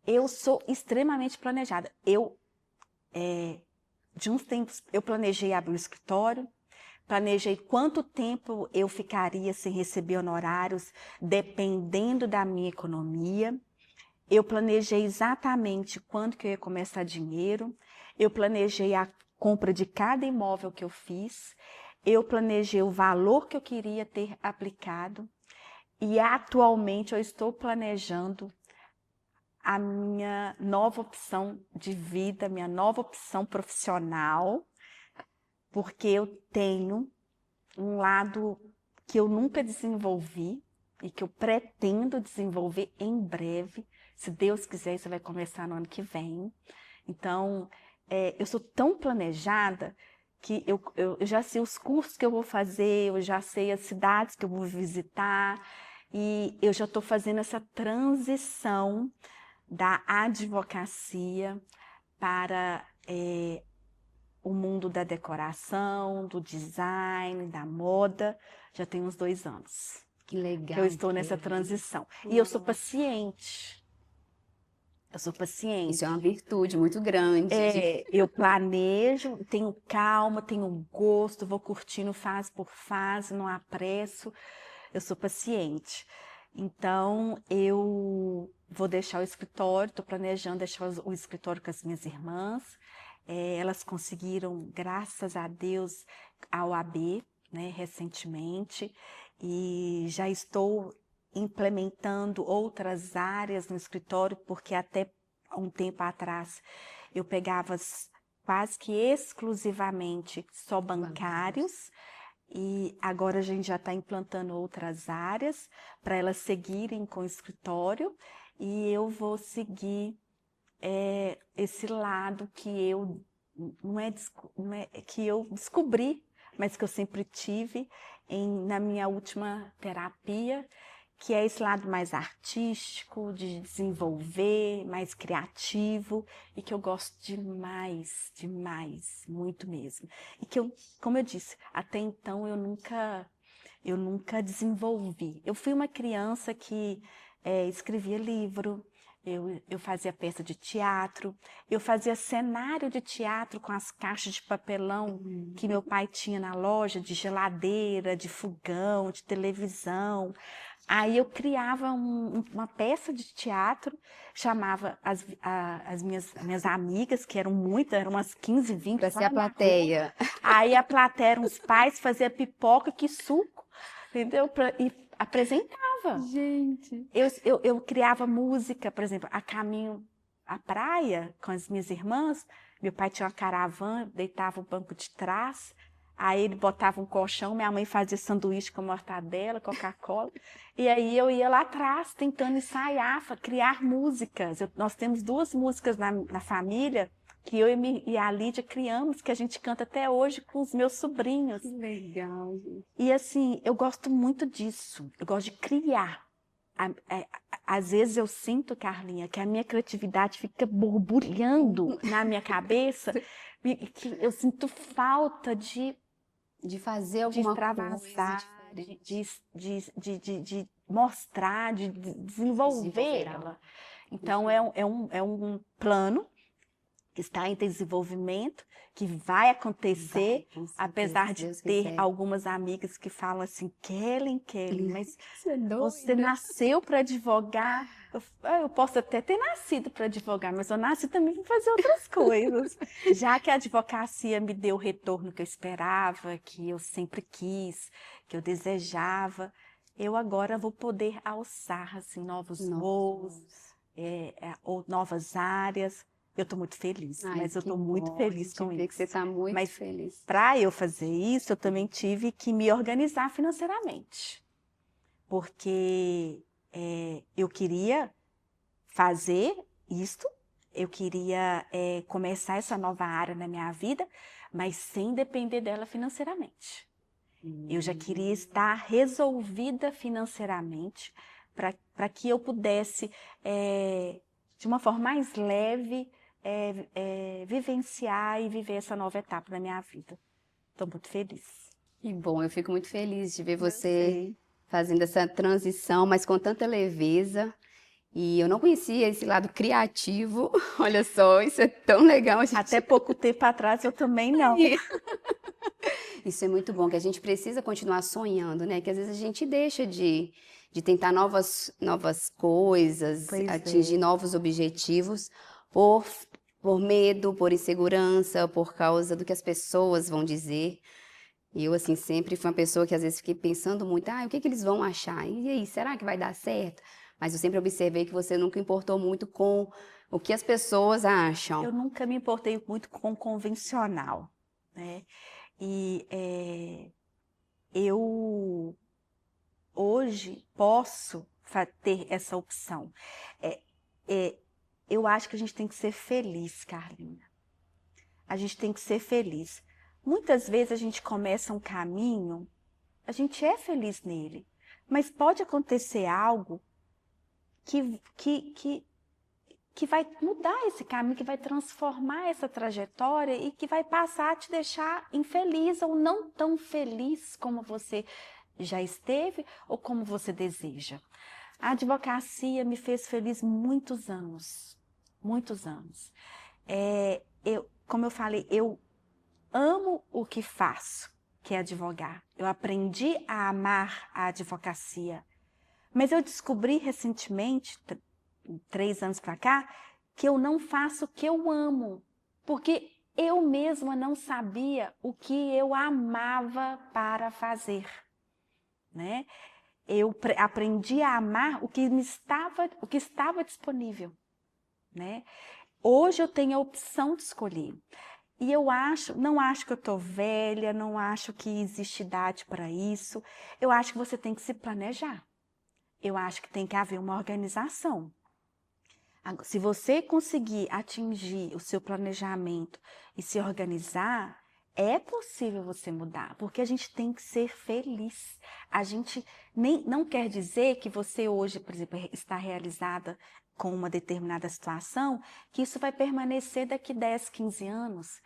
Speaker 2: Eu sou extremamente planejada. De uns tempos, eu planejei abrir um escritório. Planejei quanto tempo eu ficaria sem receber honorários, dependendo da minha economia. Eu planejei exatamente quanto que eu ia começar dinheiro. Eu planejei a compra de cada imóvel que eu fiz. Eu planejei o valor que eu queria ter aplicado. E atualmente eu estou planejando a minha nova opção de vida, minha nova opção profissional, porque eu tenho um lado que eu nunca desenvolvi e que eu pretendo desenvolver em breve. Se Deus quiser, isso vai começar no ano que vem. Então, eu sou tão planejada que eu já sei os cursos que eu vou fazer, eu já sei as cidades que eu vou visitar e eu já estou fazendo essa transição da advocacia para o mundo da decoração, do design, da moda, já tem uns 2 anos.
Speaker 1: Que legal.
Speaker 2: Que eu estou nessa transição. E eu sou paciente. Eu sou paciente.
Speaker 1: Isso é uma virtude muito grande.
Speaker 2: Eu planejo, tenho calma, tenho gosto, vou curtindo fase por fase, não apresso. Eu sou paciente. Então, eu vou deixar o escritório, estou planejando deixar o escritório com as minhas irmãs. Elas conseguiram, graças a Deus, a OAB, né, recentemente, e já estou implementando outras áreas no escritório, porque até um tempo atrás eu pegava quase que exclusivamente só bancários, e agora a gente já está implantando outras áreas para elas seguirem com o escritório, e eu vou seguir esse lado que eu não é que eu descobri, mas que eu sempre tive na minha última terapia, que é esse lado mais artístico, de desenvolver, mais criativo, e que eu gosto demais, demais, muito mesmo. E que como eu disse, até então eu nunca desenvolvi. Eu fui uma criança que escrevia livro, eu fazia peça de teatro, eu fazia cenário de teatro com as caixas de papelão que meu pai tinha na loja, de geladeira, de fogão, de televisão. Aí eu criava uma peça de teatro, chamava as minhas amigas, que eram muitas, eram umas 15, 20.
Speaker 1: Para ser a plateia.
Speaker 2: Aí a plateia eram os pais, fazia pipoca, que suco, entendeu? E apresentava.
Speaker 1: Gente.
Speaker 2: Eu criava música, por exemplo, a caminho à praia com as minhas irmãs. Meu pai tinha uma caravana, deitava o banco de trás, aí ele botava um colchão, minha mãe fazia sanduíche com mortadela, Coca-Cola, e aí eu ia lá atrás tentando ensaiar, criar músicas. Nós temos 2 músicas na família que eu e a Lídia criamos, que a gente canta até hoje com os meus sobrinhos.
Speaker 1: Que legal, gente.
Speaker 2: E assim, eu gosto muito disso, eu gosto de criar. Às vezes eu sinto, Carlinha, que a minha criatividade fica borbulhando na minha cabeça, que eu sinto falta de
Speaker 1: fazer alguma
Speaker 2: extravasar,
Speaker 1: coisa
Speaker 2: de mostrar, de desenvolver ela. Então é um plano que está em desenvolvimento, que vai acontecer, apesar de ter algumas amigas que falam assim, Kellen, mas você nasceu para advogar. Eu posso até ter nascido para advogar, mas eu nasci também para fazer outras coisas. Já que a advocacia me deu o retorno que eu esperava, que eu sempre quis, que eu desejava, eu agora vou poder alçar assim, novos voos, ou novas áreas. Eu estou muito feliz, mas eu estou muito feliz com isso.
Speaker 1: Que você está muito feliz.
Speaker 2: Para eu fazer isso, eu também tive que me organizar financeiramente. Porque eu queria fazer isto, eu queria começar essa nova área na minha vida, mas sem depender dela financeiramente. Eu já queria estar resolvida financeiramente para que eu pudesse, de uma forma mais leve, vivenciar e viver essa nova etapa da minha vida. Estou muito feliz.
Speaker 1: Que bom, eu fico muito feliz de ver você fazendo essa transição, mas com tanta leveza. E eu não conhecia esse lado criativo. Olha só, isso é tão legal.
Speaker 2: Até pouco tempo atrás eu também não.
Speaker 1: Isso é muito bom, que a gente precisa continuar sonhando, né? Que às vezes a gente deixa de tentar novas coisas, atingir novos objetivos por medo, por insegurança, por causa do que as pessoas vão dizer. E eu, assim, sempre fui uma pessoa que às vezes fiquei pensando muito, o que eles vão achar? E aí, será que vai dar certo? Mas eu sempre observei que você nunca importou muito com o que as pessoas acham.
Speaker 2: Eu nunca me importei muito com o convencional, né? E eu hoje posso ter essa opção. Eu acho que a gente tem que ser feliz, Carlinha. A gente tem que ser feliz. Muitas vezes a gente começa um caminho, a gente é feliz nele, mas pode acontecer algo que vai mudar esse caminho, que vai transformar essa trajetória e que vai passar a te deixar infeliz ou não tão feliz como você já esteve ou como você deseja? A advocacia me fez feliz muitos anos, muitos anos. Como eu falei, eu amo o que faço, que é advogar. Eu aprendi a amar a advocacia. Mas eu descobri recentemente, 3 anos para cá, que eu não faço o que eu amo. Porque eu mesma não sabia o que eu amava para fazer, né? Eu aprendi a amar o que estava disponível, né? Hoje eu tenho a opção de escolher. E eu não acho que eu estou velha, não acho que existe idade para isso. Eu acho que você tem que se planejar. Eu acho que tem que haver uma organização. Se você conseguir atingir o seu planejamento e se organizar, é possível você mudar, porque a gente tem que ser feliz. A gente não quer dizer que você hoje, por exemplo, está realizada com uma determinada situação, que isso vai permanecer daqui 10, 15 anos.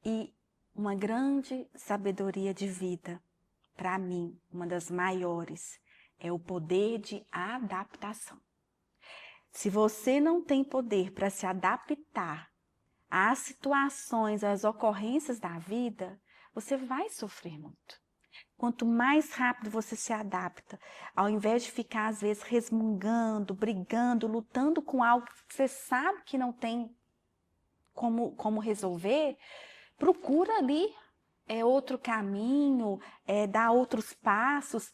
Speaker 2: E uma grande sabedoria de vida, para mim, uma das maiores, é o poder de adaptação. Se você não tem poder para se adaptar às situações, às ocorrências da vida, você vai sofrer muito. Quanto mais rápido você se adapta, ao invés de ficar, às vezes, resmungando, brigando, lutando com algo que você sabe que não tem como resolver, procura ali outro caminho, dar outros passos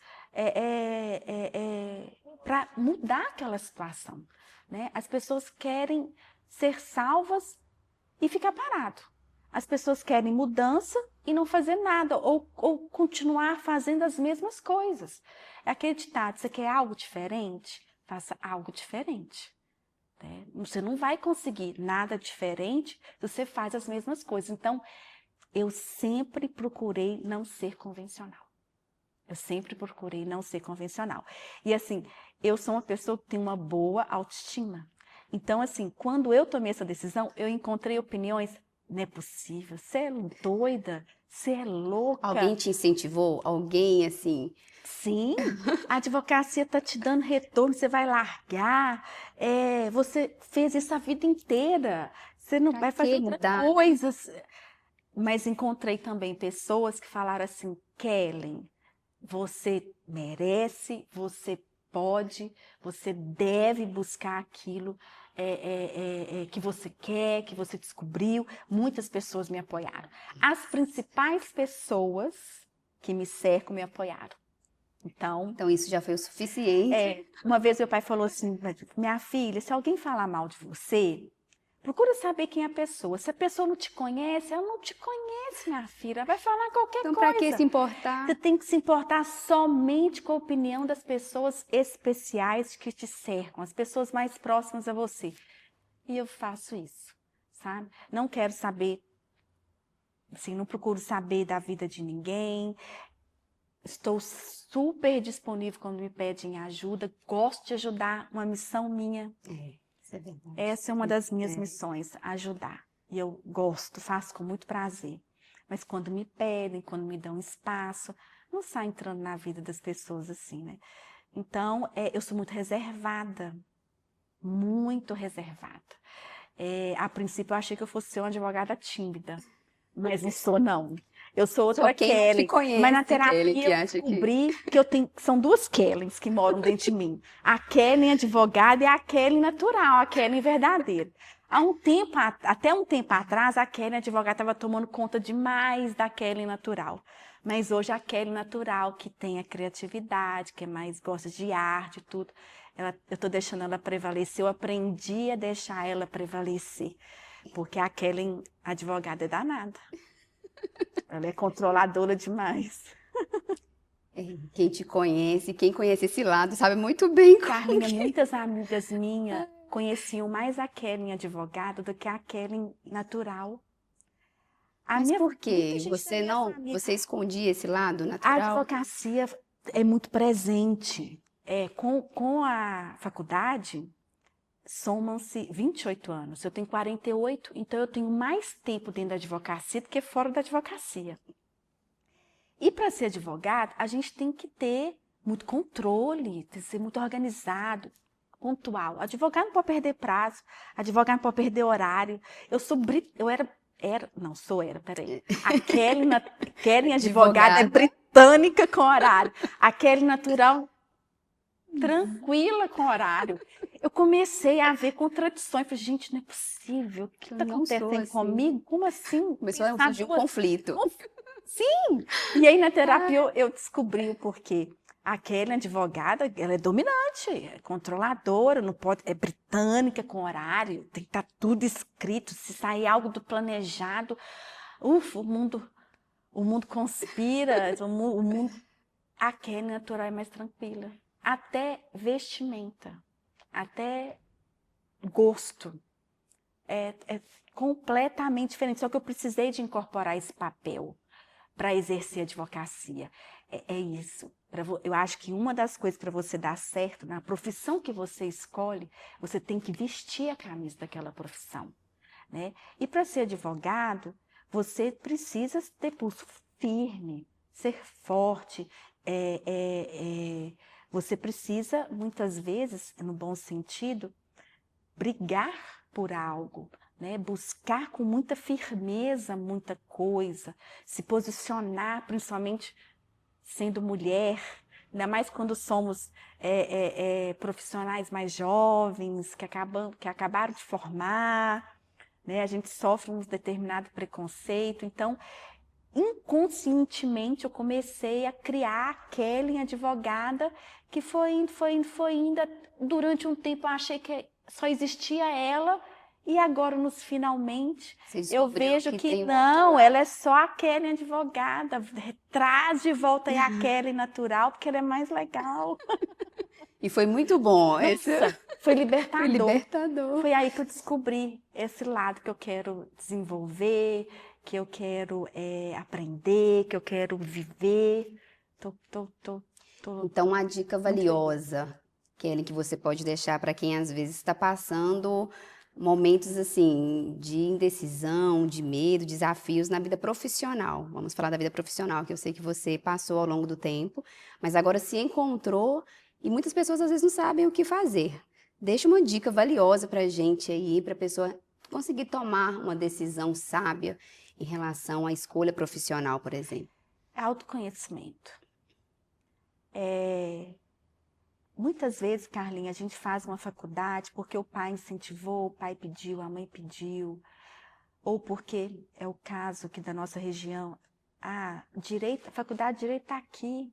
Speaker 2: para mudar aquela situação, né? As pessoas querem ser salvas e ficar parado. As pessoas querem mudança e não fazer nada, ou continuar fazendo as mesmas coisas. É aquele ditado, você quer algo diferente? Faça algo diferente. Né? Você não vai conseguir nada diferente se você faz as mesmas coisas. Então, eu sempre procurei não ser convencional. Eu sempre procurei não ser convencional. E assim, eu sou uma pessoa que tem uma boa autoestima. Então, assim, quando eu tomei essa decisão, eu encontrei opiniões, não é possível, você é doida, você é louca.
Speaker 1: Alguém te incentivou? Alguém, assim...
Speaker 2: Sim, a advocacia está te dando retorno, você vai largar, você fez isso a vida inteira, você não vai fazer outra coisa. Mas encontrei também pessoas que falaram assim, Kellen, você merece, você pode, você deve buscar aquilo que você quer, que você descobriu. Muitas pessoas me apoiaram. As principais pessoas que me cercam me apoiaram.
Speaker 1: Então isso já foi o suficiente.
Speaker 2: Uma vez meu pai falou assim, minha filha, se alguém falar mal de você, procura saber quem é a pessoa. Se a pessoa não te conhece, ela não te conhece, minha filha. Ela vai falar qualquer coisa.
Speaker 1: Então, para que se importar?
Speaker 2: Você tem que se importar somente com a opinião das pessoas especiais que te cercam, as pessoas mais próximas a você. E eu faço isso, sabe? Não quero saber, assim, não procuro saber da vida de ninguém. Estou super disponível quando me pedem ajuda. Gosto de ajudar, uma missão minha.
Speaker 1: Isso é verdade.
Speaker 2: Essa é uma das minhas missões, ajudar. E eu gosto, faço com muito prazer. Mas quando me pedem, quando me dão espaço, não sai entrando na vida das pessoas assim, né? Então, eu sou muito reservada. Muito reservada. A princípio, eu achei que eu fosse ser uma advogada tímida. Mas não sou, não. Eu sou outra Kellen.
Speaker 1: Te conhece,
Speaker 2: mas na terapia
Speaker 1: Kellen, que
Speaker 2: eu
Speaker 1: acha
Speaker 2: descobri que eu tenho, são duas Kellens que moram dentro de mim. A Kellen advogada e a Kellen natural, a Kellen verdadeira. Até um tempo atrás, a Kellen advogada estava tomando conta demais da Kellen natural. Mas hoje a Kellen natural, que tem a criatividade, que gosta de arte e tudo, eu estou deixando ela prevalecer. Eu aprendi a deixar ela prevalecer. Porque a Kellen advogada é danada. Ela é controladora demais.
Speaker 1: Quem te conhece, quem conhece esse lado, sabe muito bem como
Speaker 2: Carlinha, muitas amigas minhas conheciam mais a Kellen advogada do que a Kellen natural.
Speaker 1: Mas por quê? Você escondia esse lado
Speaker 2: A
Speaker 1: natural?
Speaker 2: advocacia é muito presente. Com a faculdade, somam-se 28 anos. Eu tenho 48, então eu tenho mais tempo dentro da advocacia do que fora da advocacia. E para ser advogado, a gente tem que ter muito controle, tem que ser muito organizado, pontual. Advogado não pode perder prazo, advogado não pode perder horário. Peraí. Kelly advogada é britânica com horário. A Kelly natural, tranquila com horário. Eu comecei a ver contradições. Falei, gente, não é possível. O que está acontecendo
Speaker 1: assim.
Speaker 2: comigo? Como assim?
Speaker 1: Começou a surgir um conflito.
Speaker 2: Sim! E aí na terapia eu descobri o porquê. A Kelly, advogada, ela é dominante, é controladora, não pode, é britânica com horário, tem que estar tudo escrito. Se sair algo do planejado, ufa, o mundo conspira, o mundo. A Kelly natural é mais tranquila. Até vestimenta, até gosto. É completamente diferente. Só que eu precisei de incorporar esse papel para exercer a advocacia. É isso. Eu acho que uma das coisas para você dar certo na profissão que você escolhe, você tem que vestir a camisa daquela profissão, né? E para ser advogado, você precisa ter pulso firme, ser forte. Você precisa, muitas vezes, no bom sentido, brigar por algo, né? Buscar com muita firmeza muita coisa, se posicionar, principalmente sendo mulher, ainda mais quando somos profissionais mais jovens, que acabaram de formar, né? A gente sofre um determinado preconceito. Então, inconscientemente, eu comecei a criar a Kelly advogada, que foi indo. Durante um tempo, eu achei que só existia ela, e agora, nos finalmente, eu vejo que não, ela é só a Kelly advogada. Traz de volta aí a Kelly natural, porque ela é mais legal.
Speaker 1: E foi muito bom.
Speaker 2: Nossa, foi libertador.
Speaker 1: Foi libertador.
Speaker 2: Foi aí que eu descobri esse lado que eu quero desenvolver, que eu quero aprender, que eu quero viver.
Speaker 1: Então, uma dica valiosa, Kelly, que você pode deixar para quem às vezes está passando momentos assim de indecisão, de medo, desafios na vida profissional. Vamos falar da vida profissional, que eu sei que você passou ao longo do tempo, mas agora se encontrou e muitas pessoas às vezes não sabem o que fazer. Deixa uma dica valiosa para a gente aí, para a pessoa conseguir tomar uma decisão sábia em relação à escolha profissional, por exemplo.
Speaker 2: Autoconhecimento. Muitas vezes, Carlinha, a gente faz uma faculdade porque o pai incentivou, o pai pediu, a mãe pediu, ou porque é o caso aqui da nossa região. A faculdade de Direito está aqui,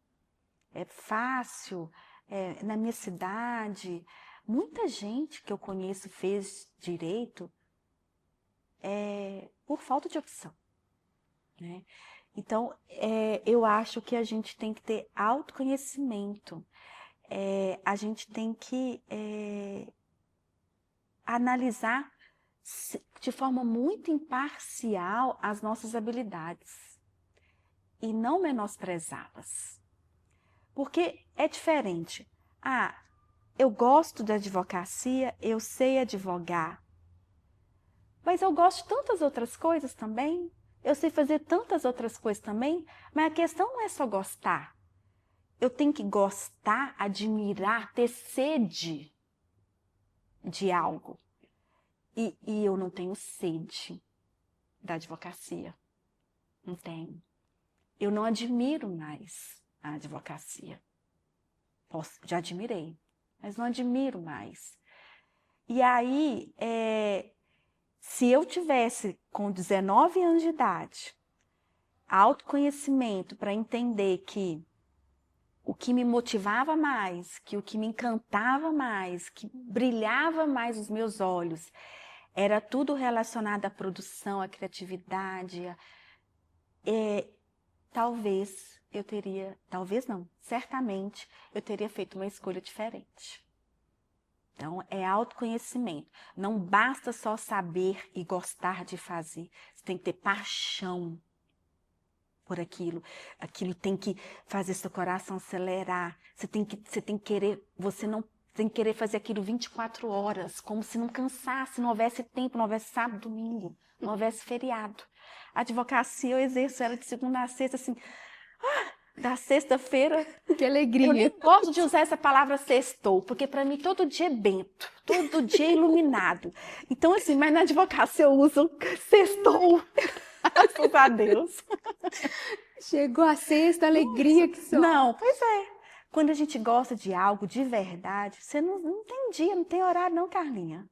Speaker 2: é fácil, na minha cidade. Muita gente que eu conheço fez Direito por falta de opção, né? Então, eu acho que a gente tem que ter autoconhecimento. A gente tem que analisar de forma muito imparcial as nossas habilidades e não menosprezá-las. Porque é diferente. Eu gosto da advocacia, eu sei advogar, mas eu gosto de tantas outras coisas também. Eu sei fazer tantas outras coisas também, mas a questão não é só gostar. Eu tenho que gostar, admirar, ter sede de algo. E eu não tenho sede da advocacia. Não tenho. Eu não admiro mais a advocacia. Já admirei, mas não admiro mais. E aí, se eu tivesse com 19 anos de idade, autoconhecimento para entender que o que me motivava mais, que o que me encantava mais, que brilhava mais os meus olhos, era tudo relacionado à produção, à criatividade. Certamente eu teria feito uma escolha diferente. Então, é autoconhecimento. Não basta só saber e gostar de fazer. Você tem que ter paixão por aquilo. Aquilo tem que fazer seu coração acelerar. Você tem que querer fazer aquilo 24 horas, como se não cansasse, não houvesse tempo, não houvesse sábado, domingo, não houvesse feriado. A advocacia eu exerço ela de segunda a sexta, assim, Da sexta-feira.
Speaker 1: Que
Speaker 2: Eu
Speaker 1: alegria.
Speaker 2: nem gosto de usar essa palavra sextou, porque para mim todo dia é bento, todo dia é iluminado. Então, assim, mas na advocacia eu uso sextou. Graças a Deus.
Speaker 1: Chegou a sexta, alegria que só.
Speaker 2: Não, pois é. Quando a gente gosta de algo de verdade, você não tem dia, não tem horário, não, Carlinha.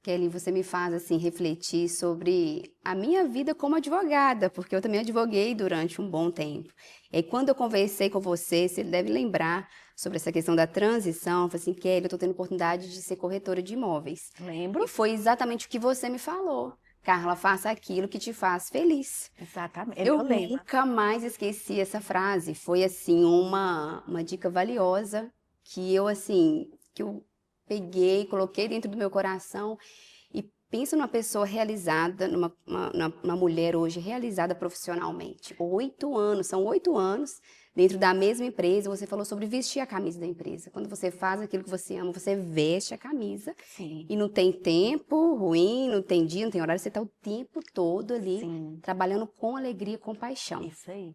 Speaker 1: Kelly, você me faz assim refletir sobre a minha vida como advogada, porque eu também advoguei durante um bom tempo. E aí, quando eu conversei com você deve lembrar sobre essa questão da transição, eu falei assim, Kelly, eu estou tendo oportunidade de ser corretora de imóveis. E
Speaker 2: Lembro?
Speaker 1: foi exatamente o que você me falou. Carla, faça aquilo que te faz feliz.
Speaker 2: Exatamente.
Speaker 1: Eu
Speaker 2: Eu lembro.
Speaker 1: nunca mais esqueci essa frase. Foi assim uma dica valiosa que eu assim, que eu peguei, coloquei dentro do meu coração e penso numa pessoa realizada, numa mulher hoje realizada profissionalmente. 8 anos, são 8 anos dentro da mesma empresa. Você falou sobre vestir a camisa da empresa. Quando você faz aquilo que você ama, você veste a camisa.
Speaker 2: Sim,
Speaker 1: E não tem tempo ruim, não tem dia, não tem horário, você está o tempo todo ali
Speaker 2: sim,
Speaker 1: trabalhando com alegria, com paixão.
Speaker 2: isso aí.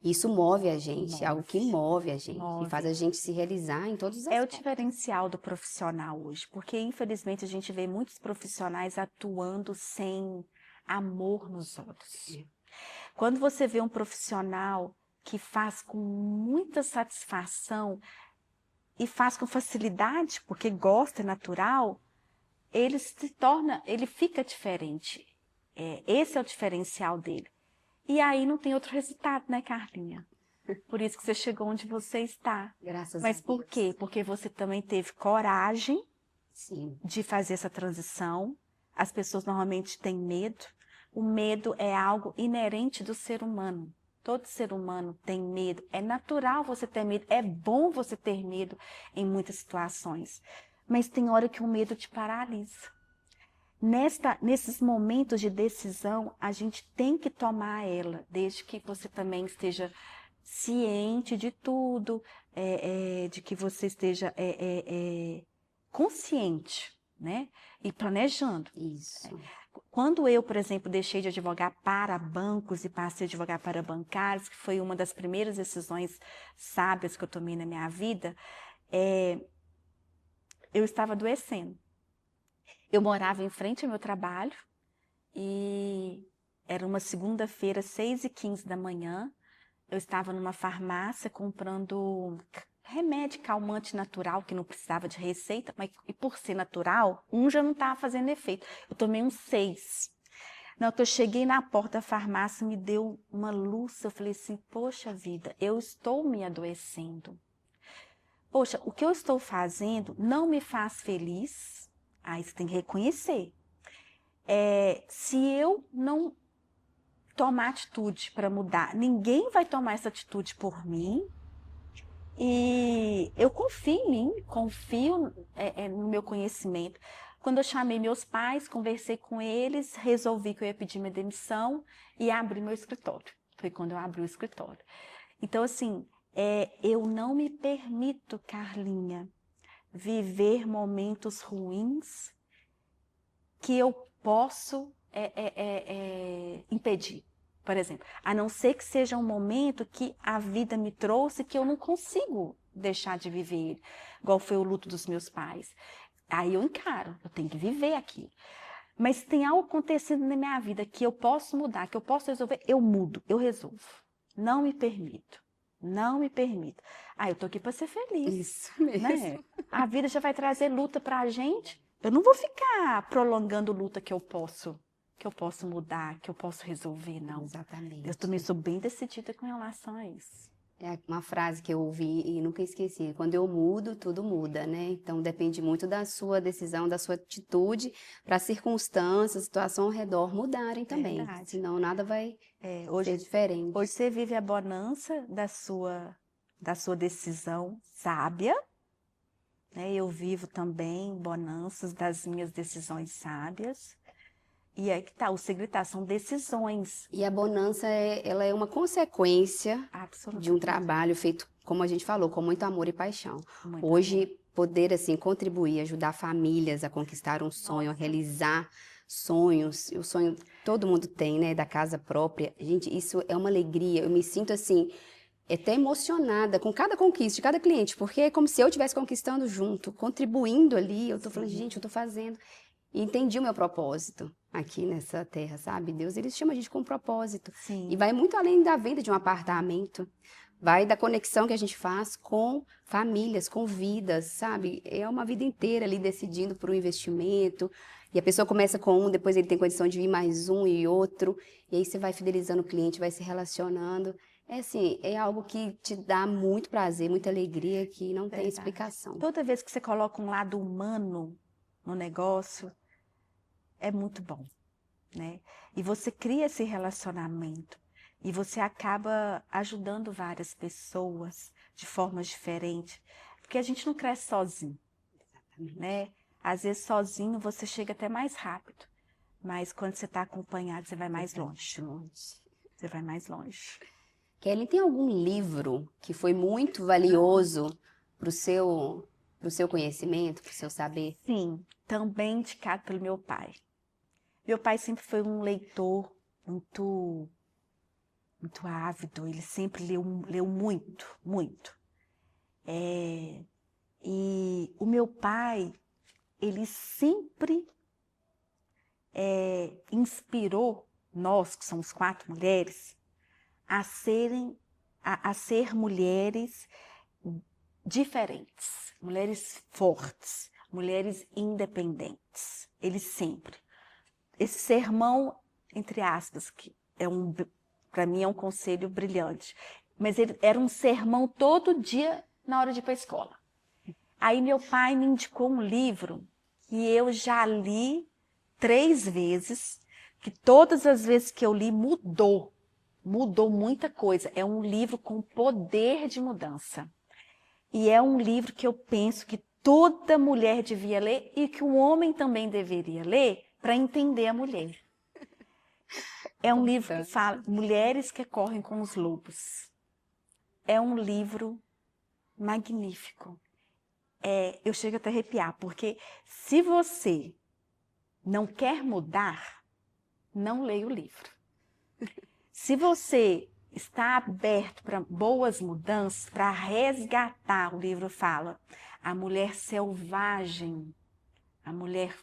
Speaker 1: Isso move a gente, é algo que
Speaker 2: Move,
Speaker 1: move a gente e faz
Speaker 2: move.
Speaker 1: a gente se realizar em todos os
Speaker 2: É o
Speaker 1: aspectos.
Speaker 2: diferencial do profissional hoje, porque infelizmente a gente vê muitos profissionais atuando sem amor nos olhos. Quando você vê um profissional que faz com muita satisfação e faz com facilidade, porque gosta, é natural, ele se torna, ele fica diferente. Esse é o diferencial dele. E aí não tem outro resultado, né, Carlinha? Por isso que você chegou onde você está.
Speaker 1: Graças
Speaker 2: Mas
Speaker 1: a
Speaker 2: por
Speaker 1: Deus.
Speaker 2: quê? Porque você também teve coragem
Speaker 1: Sim,
Speaker 2: de fazer essa transição. As pessoas normalmente têm medo. O medo é algo inerente do ser humano. Todo ser humano tem medo. É natural você ter medo. É bom você ter medo em muitas situações. Mas tem hora que o medo te paralisa. Nesses momentos de decisão, a gente tem que tomar ela, desde que você também esteja ciente de tudo, de que você esteja consciente, né? E planejando.
Speaker 1: isso.
Speaker 2: Quando eu, por exemplo, deixei de advogar para bancos e passei a advogar para bancários, que foi uma das primeiras decisões sábias que eu tomei na minha vida, eu estava adoecendo. Eu morava em frente ao meu trabalho e era uma segunda-feira, 6h15 da manhã. Eu estava numa farmácia comprando remédio calmante natural, que não precisava de receita, mas e por ser natural, já não estava fazendo efeito. Eu tomei uns 6. Na hora que eu cheguei na porta da farmácia, me deu uma luz. Eu falei assim, poxa vida, eu estou me adoecendo. Poxa, o que eu estou fazendo não me faz feliz. Aí você tem que reconhecer. Se eu não tomar atitude para mudar, ninguém vai tomar essa atitude por mim. E eu confio em mim, confio no meu conhecimento. Quando eu chamei meus pais, conversei com eles, resolvi que eu ia pedir minha demissão e abri meu escritório. Foi quando eu abri o escritório. Então, assim, eu não me permito, Carlinha, viver momentos ruins que eu posso impedir. Por exemplo, a não ser que seja um momento que a vida me trouxe que eu não consigo deixar de viver ele, igual foi o luto dos meus pais. Aí eu encaro, eu tenho que viver aquilo. Mas se tem algo acontecendo na minha vida que eu posso mudar, que eu posso resolver, eu mudo, eu resolvo. Não me permito. Não me permito. Eu tô aqui para ser feliz.
Speaker 1: Isso mesmo.
Speaker 2: Né? A vida já vai trazer luta pra gente. Eu não vou ficar prolongando luta que eu posso mudar, que eu posso resolver, não.
Speaker 1: Exatamente.
Speaker 2: Eu também sou bem decidida com relação a isso.
Speaker 1: É uma frase que eu ouvi e nunca esqueci. Quando eu mudo, tudo muda, né? Então depende muito da sua decisão, da sua atitude, para as circunstâncias, a situação ao redor mudarem também.
Speaker 2: Verdade.
Speaker 1: Senão nada vai ser diferente.
Speaker 2: Hoje você vive a bonança da sua decisão sábia, né? Eu vivo também bonanças das minhas decisões sábias. E aí que tá, o segredo são decisões.
Speaker 1: E a bonança, ela é uma consequência de um
Speaker 2: Absolutamente.
Speaker 1: trabalho feito, como a gente falou, com muito amor e paixão.
Speaker 2: Muito
Speaker 1: Hoje, poder, assim, contribuir, ajudar famílias a conquistar um sonho, a realizar sonhos, o sonho todo mundo tem, né, da casa própria. Gente, isso é uma alegria, eu me sinto, assim, até emocionada com cada conquista de cada cliente, porque é como se eu estivesse conquistando junto, contribuindo ali. Eu tô falando, gente, eu tô fazendo. E entendi o meu propósito aqui nessa terra, sabe? Deus, ele chama a gente com um propósito.
Speaker 2: Sim.
Speaker 1: E vai muito além da venda de um apartamento. Vai da conexão que a gente faz com famílias, com vidas, sabe? É uma vida inteira ali decidindo por um investimento. E a pessoa começa com um, depois ele tem condição de vir mais um e outro. E aí você vai fidelizando o cliente, vai se relacionando. É assim, é algo que te dá muito prazer, muita alegria, que não tem
Speaker 2: Verdade.
Speaker 1: explicação.
Speaker 2: Toda vez que você coloca um lado humano no negócio, é muito bom, né? E você cria esse relacionamento e você acaba ajudando várias pessoas de formas diferentes, porque a gente não cresce sozinho, né? Às vezes sozinho você chega até mais rápido, mas quando você está acompanhado você vai mais longe. Você vai mais longe.
Speaker 1: Kelly, tem algum livro que foi muito valioso para o seu conhecimento, para o seu saber?
Speaker 2: Sim, também indicado pelo meu pai. Meu pai sempre foi um leitor muito ávido, ele sempre leu muito, muito. E o meu pai, ele sempre inspirou nós, que somos 4 mulheres, a ser mulheres diferentes, mulheres fortes, mulheres independentes. Ele sempre. Esse sermão, entre aspas, que para mim é um conselho brilhante, mas ele era um sermão todo dia na hora de ir para a escola. Aí meu pai me indicou um livro que eu já li 3 vezes, que todas as vezes que eu li mudou muita coisa. É um livro com poder de mudança. E é um livro que eu penso que toda mulher devia ler e que o homem também deveria ler para entender a mulher. É um livro que fala Mulheres que Correm com os Lobos. É um livro magnífico. Eu chego até a arrepiar, porque se você não quer mudar, não leia o livro. Se você está aberto para boas mudanças, para resgatar, o livro fala, a mulher selvagem, a mulher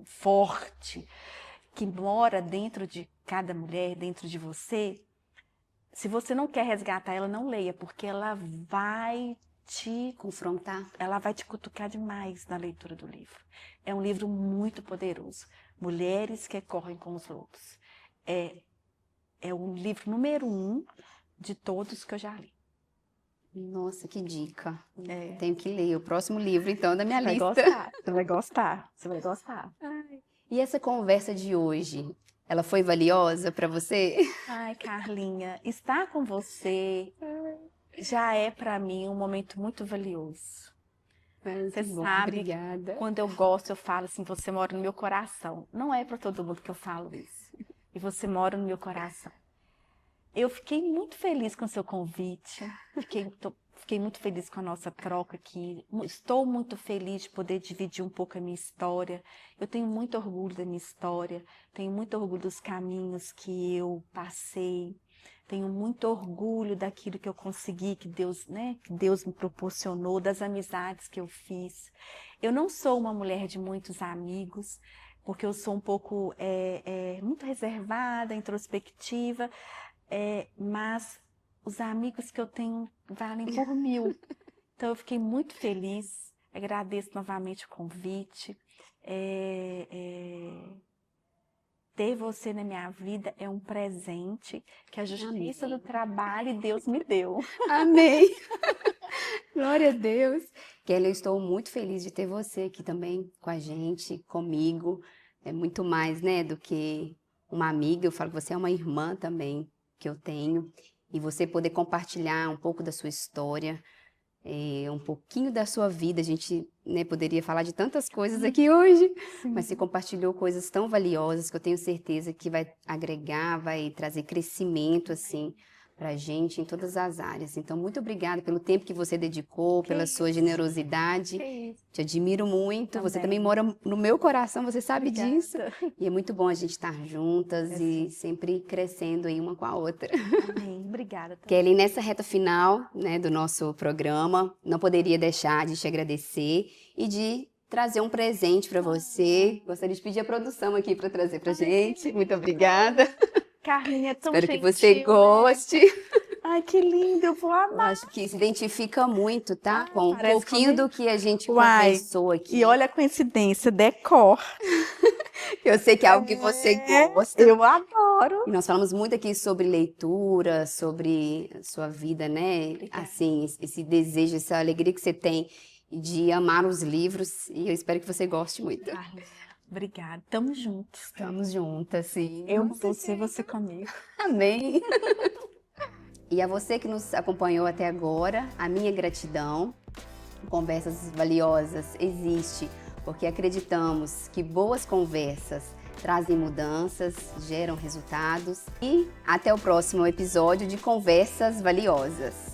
Speaker 2: forte, que mora dentro de cada mulher, dentro de você, se você não quer resgatar ela, não leia, porque ela vai te
Speaker 1: confrontar,
Speaker 2: ela vai te cutucar demais na leitura do livro. É um livro muito poderoso. Mulheres que Correm com os Lobos. É o livro número 1 de todos que eu já li.
Speaker 1: Nossa, que dica. Tenho que ler o próximo livro, então, da minha
Speaker 2: Você
Speaker 1: lista.
Speaker 2: Você vai gostar, você vai gostar.
Speaker 1: E essa conversa de hoje, ela foi valiosa para você?
Speaker 2: Ai, Carlinha, estar com você já é para mim um momento muito valioso. Você sabe,
Speaker 1: obrigada.
Speaker 2: Quando eu gosto, eu falo assim, você mora no meu coração. Não é para todo mundo que eu falo isso. E você mora no meu coração. Eu fiquei muito feliz com o seu convite. Fiquei muito feliz com a nossa troca aqui. Estou muito feliz de poder dividir um pouco a minha história. Eu tenho muito orgulho da minha história. Tenho muito orgulho dos caminhos que eu passei. Tenho muito orgulho daquilo que eu consegui, que Deus me proporcionou, das amizades que eu fiz. Eu não sou uma mulher de muitos amigos, porque eu sou um pouco muito reservada, introspectiva, mas os amigos que eu tenho valem por 1000. Então eu fiquei muito feliz, agradeço novamente o convite. Ter você na minha vida é um presente que a justiça do trabalho Deus me deu.
Speaker 1: Amém. Glória a Deus. Kelly, eu estou muito feliz de ter você aqui também com a gente, comigo. É muito mais, né, do que uma amiga. Eu falo que você é uma irmã também que eu tenho. E você poder compartilhar um pouco da sua história, um pouquinho da sua vida. A gente, né, poderia falar de tantas coisas aqui hoje, mas você compartilhou coisas tão valiosas que eu tenho certeza que vai agregar, vai trazer crescimento, assim, pra gente em todas as áreas. Então, muito obrigada pelo tempo que você dedicou, pela sua generosidade. Te admiro muito. Você também mora no meu coração, você sabe disso. E é muito bom a gente estar juntas e sempre crescendo aí uma com a outra.
Speaker 2: Amém. Obrigada.
Speaker 1: Kelly, nessa reta final, né, do nosso programa, não poderia deixar de te agradecer e de trazer um presente para você. Gostaria de pedir a produção aqui para trazer para gente. Muito obrigada.
Speaker 2: Carlinha, é tão
Speaker 1: Espero
Speaker 2: gentil,
Speaker 1: que você goste.
Speaker 2: Ai, que lindo, eu vou
Speaker 1: Eu
Speaker 2: amar.
Speaker 1: acho que se identifica muito, tá? Com um
Speaker 2: parece
Speaker 1: pouquinho
Speaker 2: comigo.
Speaker 1: do que a gente
Speaker 2: Uai,
Speaker 1: conversou aqui.
Speaker 2: E olha a coincidência, decor.
Speaker 1: Eu sei que é algo que você gosta.
Speaker 2: Eu adoro.
Speaker 1: E nós falamos muito aqui sobre leitura, sobre a sua vida, né?
Speaker 2: Obrigada.
Speaker 1: Assim, esse desejo, essa alegria que você tem de amar os livros. E eu espero que você goste muito.
Speaker 2: Carlinha, obrigada. Tamo juntos.
Speaker 1: Estamos juntas, sim.
Speaker 2: Eu com você comigo.
Speaker 1: Amém. E a você que nos acompanhou até agora, a minha gratidão. Conversas Valiosas existe porque acreditamos que boas conversas trazem mudanças, geram resultados. E até o próximo episódio de Conversas Valiosas.